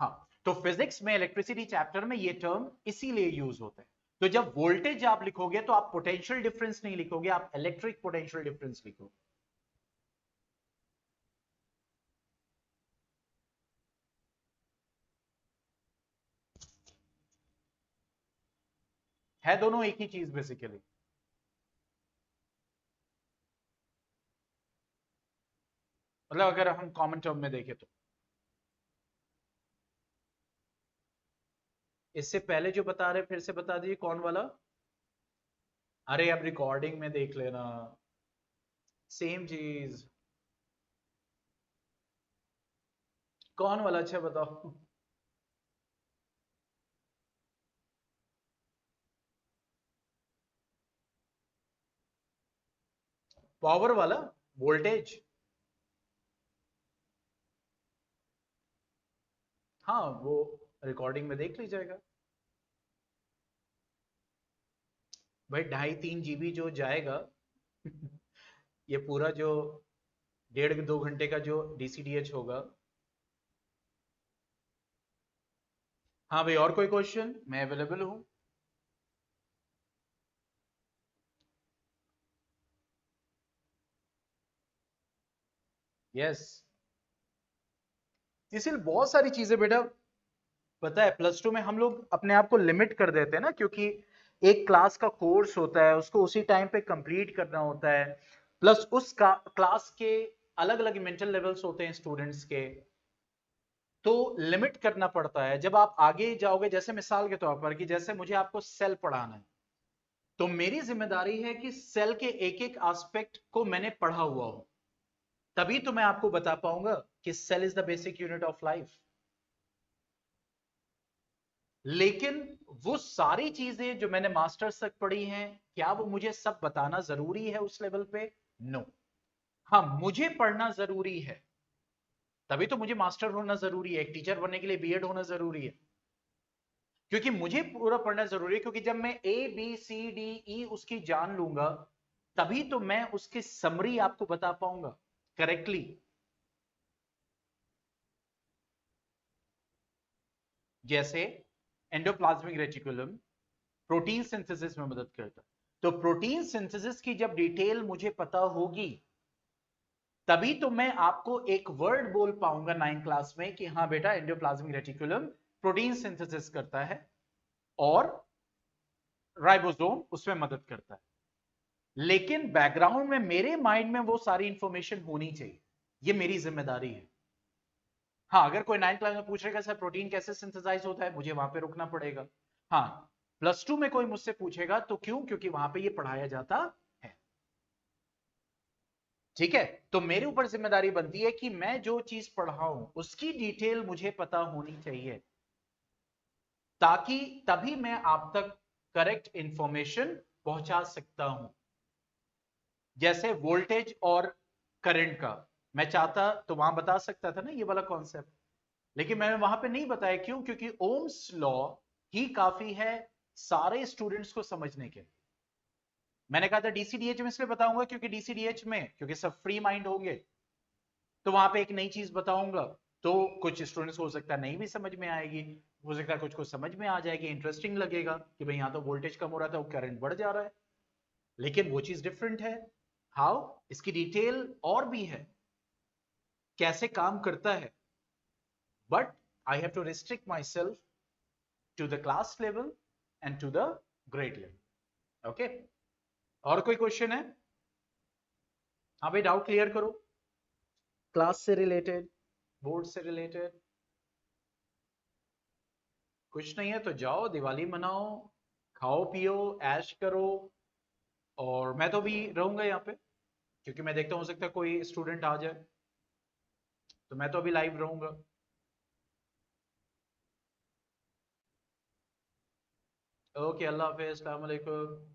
हाँ, तो फिजिक्स में इलेक्ट्रिसिटी चैप्टर में ये टर्म इसीलिए यूज होता है। तो जब वोल्टेज आप लिखोगे तो आप पोटेंशियल डिफरेंस नहीं लिखोगे, आप इलेक्ट्रिक पोटेंशियल डिफरेंस लिखोगे। है दोनों एक ही चीज बेसिकली। मतलब अगर हम कॉमन टर्म में देखें तो इससे पहले जो बता रहे फिर से बता दीजिए कौन वाला। अरे अब रिकॉर्डिंग में देख लेना, सेम चीज। कौन वाला अच्छा बताओ। पावर वाला, वोल्टेज। हाँ वो रिकॉर्डिंग में देख लीजिएगा। भाई 2.5-3 GB जो जाएगा ये पूरा जो 1.5-2 घंटे का जो डीसीडीएच होगा। हाँ भाई, और कोई क्वेश्चन? मैं अवेलेबल हूं। यस, इसलिए बहुत सारी चीजें बेटा, पता है प्लस 2 में हम लोग अपने आप को लिमिट कर देते हैं ना, क्योंकि एक क्लास का कोर्स होता है उसको उसी टाइम पे कंप्लीट करना होता है, प्लस उस क्लास के अलग अलग मेंटल लेवल्स होते हैं स्टूडेंट्स के, तो लिमिट करना पड़ता है। जब आप आगे जाओगे, जैसे मिसाल के तौर पर कि जैसे मुझे आपको सेल पढ़ाना है, तो मेरी जिम्मेदारी है कि सेल के एक एक एस्पेक्ट को मैंने पढ़ा हुआ हो, तभी तो मैं आपको बता पाऊंगा कि cell is the basic unit of life. लेकिन वो सारी चीजें जो मैंने मास्टर्स तक पढ़ी हैं, क्या वो मुझे सब बताना जरूरी है उस लेवल पे? नो। हाँ, मुझे पढ़ना जरूरी है, तभी तो मुझे मास्टर होना जरूरी है, एक टीचर बनने के लिए बीएड होना जरूरी है, क्योंकि मुझे पूरा पढ़ना जरूरी है, क्योंकि जब मैं ABCDE उसकी जान लूंगा तभी तो मैं उसकी समरी आपको बता पाऊंगा करेक्टली। जैसे एंडोप्लाज्मिक रेटिकुलम प्रोटीन सिंथेसिस में मदद करता है, तो प्रोटीन सिंथेसिस की जब डिटेल मुझे पता होगी तभी तो मैं आपको एक वर्ड बोल पाऊंगा 9th क्लास में कि हाँ बेटा एंडोप्लाज्मिक रेटिकुलम प्रोटीन सिंथेसिस करता है और राइबोसोम उसमें मदद करता है। लेकिन बैकग्राउंड में मेरे माइंड में वो सारी इंफॉर्मेशन होनी चाहिए, ये मेरी जिम्मेदारी है। हाँ, अगर कोई 9th क्लास में पूछेगा सर प्रोटीन कैसे सिंथेसाइज होता है, मुझे वहां पे रुकना पड़ेगा। हाँ, +2 में कोई मुझसे पूछेगा तो क्यों? क्योंकि वहां पे ये पढ़ाया जाता है। ठीक है, तो मेरे ऊपर जिम्मेदारी बनती है कि मैं जो चीज पढ़ाऊं उसकी डिटेल मुझे पता होनी चाहिए, ताकि तभी मैं आप तक करेक्ट इंफॉर्मेशन पहुंचा सकता हूं। जैसे वोल्टेज और करंट का मैं चाहता तो वहां बता सकता था ना ये वाला कॉन्सेप्ट, लेकिन मैंने वहां पे नहीं बताया। क्यों? क्योंकि ओम्स लॉ ही काफी है सारे स्टूडेंट्स को समझने के। मैंने कहा था डीसीडीएच में इसलिए बताऊंगा क्योंकि डीसीडीएच में क्योंकि सब फ्री माइंड होंगे, तो वहां पे एक नई चीज बताऊंगा तो कुछ स्टूडेंट्स को हो सकता है नहीं भी समझ में आएगी, हो सकता है कुछ को समझ में आ जाएगी, इंटरेस्टिंग लगेगा कि भाई यहाँ तो वोल्टेज कम हो रहा था, वो करंट बढ़ जा रहा है, लेकिन वो चीज डिफरेंट है। हाउ, इसकी डिटेल और भी है, कैसे काम करता है, but I have to restrict myself to the class level and to the grade level. Okay, और कोई क्वेश्चन है? हाँ भाई, डाउट क्लियर करो, क्लास से रिलेटेड, बोर्ड से रिलेटेड। कुछ नहीं है तो जाओ दिवाली मनाओ, खाओ पियो, ऐश करो, और मैं तो भी रहूंगा यहाँ पे, क्योंकि मैं देखता हूँ हो सकता है कोई स्टूडेंट आ जाए, तो मैं तो अभी लाइव रहूंगा। ओके, अल्लाह हाफिज, अस्सलाम वालेकुम।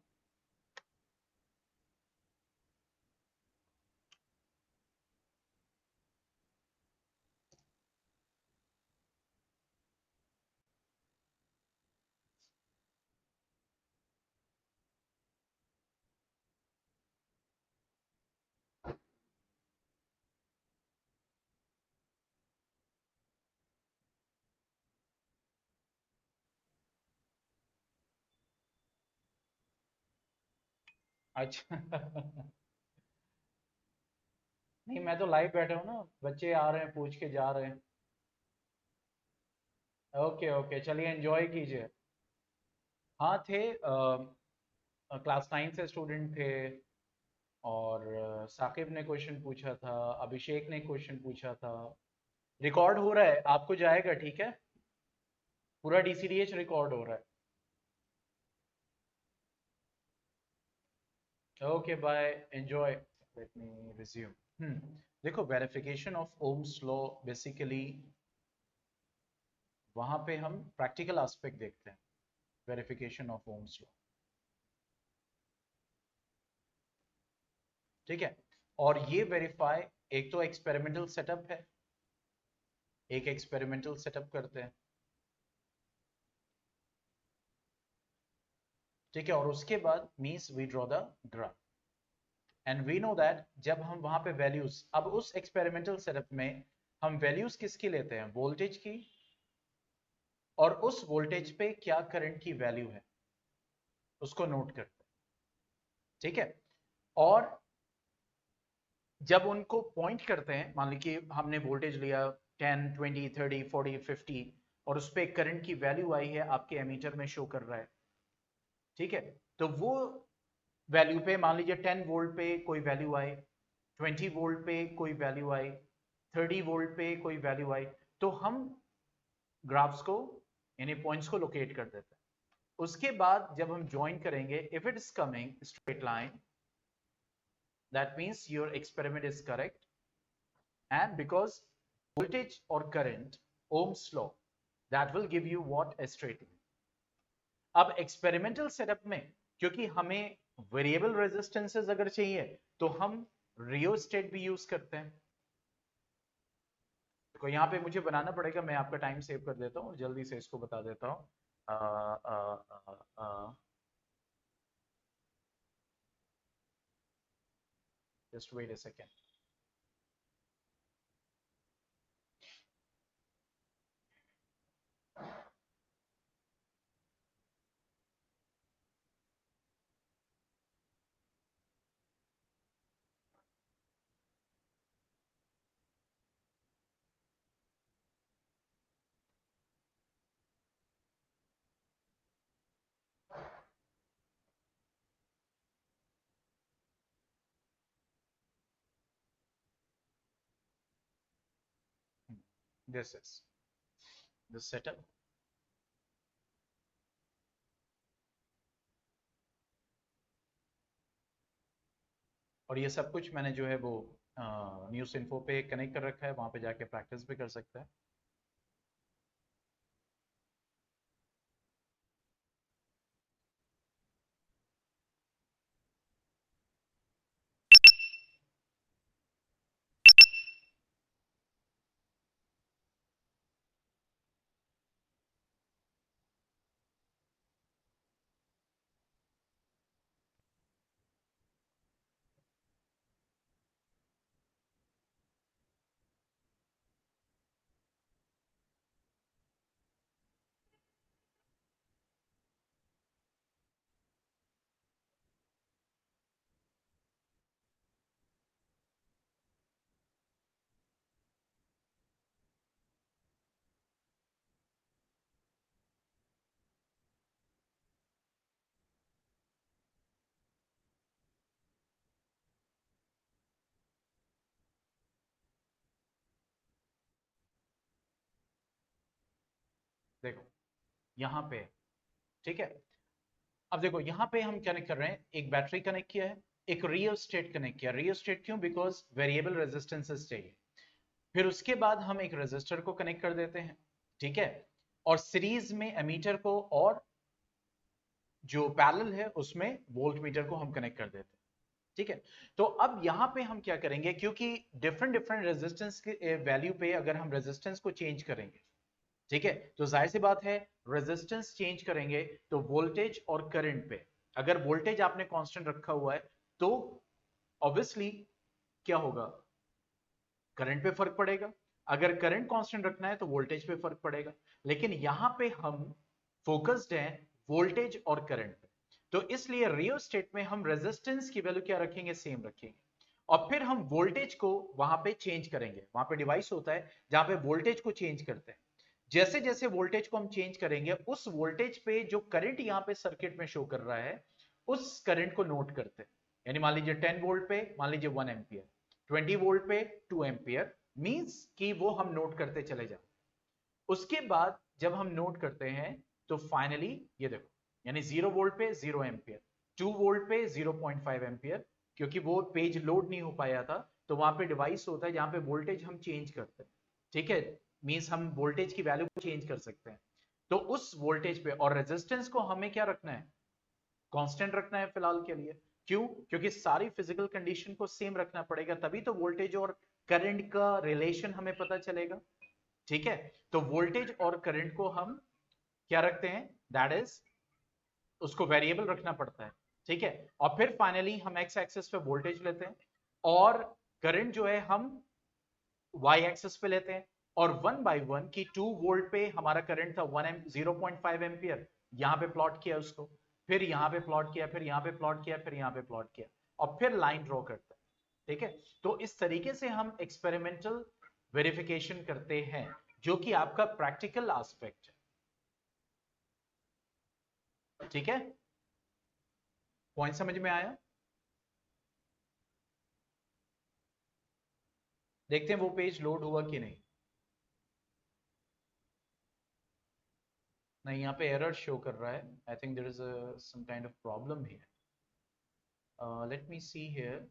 अच्छा नहीं, मैं तो लाइव बैठा हूँ ना, बच्चे आ रहे हैं, पूछ के जा रहे हैं। ओके ओके, चलिए एंजॉय कीजिए। हाँ थे, क्लास 9 से स्टूडेंट थे, और साकिब ने क्वेश्चन पूछा था, अभिषेक ने क्वेश्चन पूछा था। रिकॉर्ड हो रहा है, आपको जाएगा, ठीक है, पूरा डीसीडीएच रिकॉर्ड हो रहा है। Okay bye, enjoy, let me resume. देखो, verification of Ohm's law, basically वहां पे हम प्रैक्टिकल एस्पेक्ट देखते हैं, वेरिफिकेशन ऑफ ओम्स लॉ, ठीक है। और ये वेरीफाई, एक तो एक्सपेरिमेंटल सेटअप है, एक एक्सपेरिमेंटल सेटअप करते हैं, ठीक है, और उसके बाद means we draw the graph, and we know that जब हम वहां पे वैल्यूज, अब उस एक्सपेरिमेंटल सेटअप में हम वैल्यूज किसकी लेते हैं, वोल्टेज की, और उस वोल्टेज पे क्या करंट की वैल्यू है उसको नोट करते हैं, ठीक है। और जब उनको पॉइंट करते हैं, मान लीजिए हमने वोल्टेज लिया 10 20 30 40 50, और उस पर करंट की वैल्यू आई है, आपके एमीटर में शो कर रहा है, ठीक है। तो वो वैल्यू पे मान लीजिए 10 वोल्ट पे कोई वैल्यू आई, 20 वोल्ट पे कोई वैल्यू आई, 30 वोल्ट पे कोई वैल्यू आई, तो हम ग्राफ्स को, यानी पॉइंट्स को लोकेट कर देते हैं। उसके बाद जब हम ज्वाइन करेंगे, if it is coming straight line, that means your experiment is correct, and because voltage or current, Ohm's law, that will give you what, a straight line. अब एक्सपेरिमेंटल सेटअप में, क्योंकि हमें वेरिएबल रेजिस्टेंसेस अगर चाहिए, तो हम rheostat भी use करते हैं। तो यहाँ पे मुझे बनाना पड़ेगा, मैं आपका टाइम सेव कर देता हूँ, जल्दी से इसको बता देता हूँ। Just wait a second. This is the setup, और ये सब कुछ मैंने जो है वो न्यूज़ इन्फो पे कनेक्ट कर रखा है, वहां पे जाके प्रैक्टिस भी कर सकता है। देखो यहां पे, ठीक है। अब देखो यहां पे हम कनेक्ट कर रहे हैं, एक बैटरी कनेक्ट किया है, एक रियोस्टेट कनेक्ट किया। रियोस्टेट क्यों? बिकॉज वेरिएबल रेजिस्टेंसेस चाहिए। फिर उसके बाद हम एक रेजिस्टर को कनेक्ट कर देते हैं, ठीक है। और सीरीज में एमीटर को, और जो पैरेलल है उसमें वोल्ट मीटर को हम कनेक्ट कर देते हैं, ठीक है। तो अब यहां पे हम क्या करेंगे, क्योंकि डिफरेंट डिफरेंट रेजिस्टेंस के वैल्यू पे अगर हम रेजिस्टेंस को चेंज करेंगे, ठीक है, तो जाहिर सी बात है रेजिस्टेंस चेंज करेंगे तो वोल्टेज और करंट पे, अगर वोल्टेज आपने कांस्टेंट रखा हुआ है तो ऑब्वियसली क्या होगा, करंट पे फर्क पड़ेगा। अगर करंट कांस्टेंट रखना है तो वोल्टेज पे फर्क पड़ेगा। लेकिन यहां पे हम फोकस्ड हैं वोल्टेज और करंट पे, तो इसलिए रियोस्टेट में हम रेजिस्टेंस की वैल्यू क्या रखेंगे, सेम रखेंगे। और फिर हम वोल्टेज को वहां पे चेंज करेंगे, वहां पे डिवाइस होता है जहां पे वोल्टेज को चेंज करते हैं। जैसे जैसे वोल्टेज को हम चेंज करेंगे, उस वोल्टेज पे जो करंट यहां पे सर्किट में शो कर रहा है, उस करंट को नोट करते हैं। यानी मान लीजिए 10 वोल्ट पे मान लीजिए 1 एम्पियर, 20 वोल्ट पे 2 एम्पियर, मींस कि वो हम नोट करते चले जाते हैं। उसके बाद जब हम नोट करते हैं तो फाइनली ये देखो, यानी 0 वोल्ट पे 0 एम्पियर, 2 वोल्ट पे 0.5 एम्पियर, क्योंकि वो पेज लोड नहीं हो पाया था, तो वहां पे डिवाइस होता है जहां पे वोल्टेज हम चेंज करते हैं, ठीक है। मींस हम वोल्टेज की वैल्यू को चेंज कर सकते हैं। तो उस वोल्टेज पे, और रेजिस्टेंस को हमें क्या रखना है, कांस्टेंट रखना है फिलहाल के लिए। क्यों? क्योंकि सारी फिजिकल कंडीशन को सेम रखना पड़ेगा, तभी तो वोल्टेज और करंट का रिलेशन हमें पता चलेगा, ठीक है। तो वोल्टेज और करंट को हम क्या रखते हैं, दैट इज, उसको वेरिएबल रखना पड़ता है, ठीक है। और फिर फाइनली हम एक्स एक्सिस पे वोल्टेज लेते हैं, और करंट जो है हम वाई एक्सिस पे लेते हैं। और वन बाय वन की 2 वोल्ट पे हमारा करंट था 1 एम 0.5 एम्पियर, यहां पे प्लॉट किया उसको, फिर यहां पे प्लॉट किया, फिर यहां पे प्लॉट किया, फिर यहां पे प्लॉट किया, और फिर लाइन ड्रॉ करते हैं, ठीक है। तो इस तरीके से हम एक्सपेरिमेंटल वेरिफिकेशन करते हैं, जो कि आपका प्रैक्टिकल एस्पेक्ट है, ठीक है। पॉइंट समझ में आया? देखते हैं वो पेज लोड हुआ कि नहीं। नहीं, यहाँ पे एरर शो कर रहा है। I think there is some kind of problem here. Let me see here.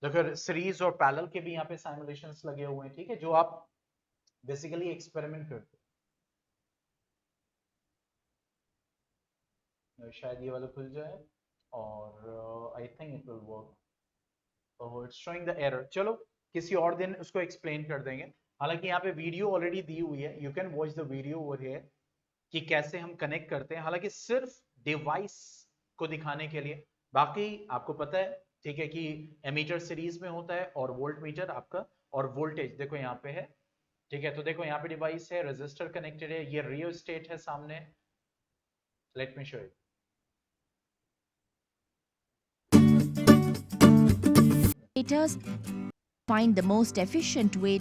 देखो सीरीज और पैरेलल के भी यहाँ पे साइमुलेशंस लगे हुए हैं, ठीक है, जो आप बेसिकली एक्सपेरिमेंट करते हो। शायद ये वाला खुल जाए, और I think it will work. Oh, it's showing the error. चलो किसी और दिन उसको एक्सप्लेन कर देंगे। हालांकि यहाँ पे वीडियो ऑलरेडी दी हुई है, you can watch the video over here, कि कैसे हम कनेक्ट करते हैं, हालांकि सिर्फ डिवाइस को दिखाने के लिए। बाकी आपको पता है, ठीक है, कि एमीटर सीरीज में होता है और वोल्ट मीटर आपका, और वोल्टेज देखो यहाँ पे है, ठीक है। तो देखो यहाँ पे डिवाइस है, रेजिस्टर कनेक्टेड है, ये रियोस्टेट है सामने। Let me show you. Operators find the most efficient way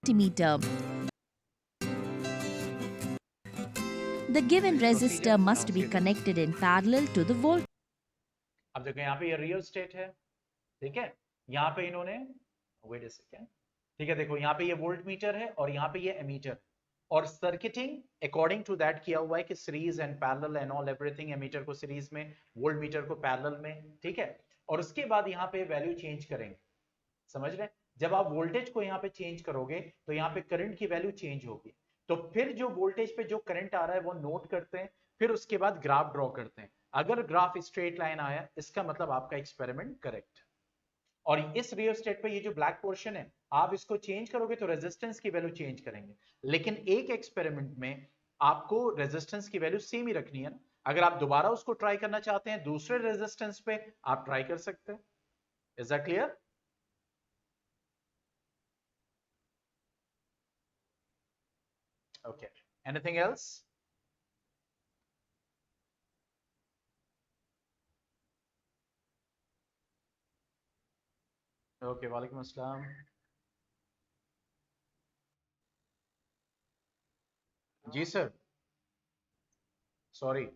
to meter. The given resistor procedure must be connected in parallel to the voltage. अब देखो यहाँ पे ये रियोस्टेट है, ठीक है। यहाँ पे इन्होंने, वेट अ सेकेंड, ठीक है, देखो यहाँ पे ये वोल्ट मीटर है और यहाँ पे ये एमीटर, और सर्किटिंग अकॉर्डिंग टू दैट किया हुआ है कि series and parallel and all everything, ammeter को सीरीज में, वोल्ट मीटर को पैरेलल में, ठीक है। और उसके बाद यहाँ पे वैल्यू चेंज करेंगे, समझ रहे? जब आप वोल्टेज को यहाँ पे चेंज करोगे तो यहाँ पे करंट की वैल्यू चेंज होगी, तो फिर जो वोल्टेज पे जो करंट आ रहा है वो नोट करते हैं, फिर उसके बाद ग्राफ ड्रॉ करते हैं। अगर ग्राफ स्ट्रेट लाइन आया, इसका मतलब आपका एक्सपेरिमेंट करेक्ट। और इस रियोस्टेट पे ये जो ब्लैक पोर्शन है, आप इसको चेंज करोगे तो रेजिस्टेंस की वैल्यू चेंज करेंगे, लेकिन एक एक्सपेरिमेंट में आपको रेजिस्टेंस की वैल्यू सेम ही रखनी है ना। अगर आप दोबारा उसको ट्राई करना चाहते हैं दूसरे रेजिस्टेंस पे, आप ट्राई कर सकते हैं। Is that clear? Okay, anything else? Okay, वालेकुम अस्सलाम। जी सर, सॉरी।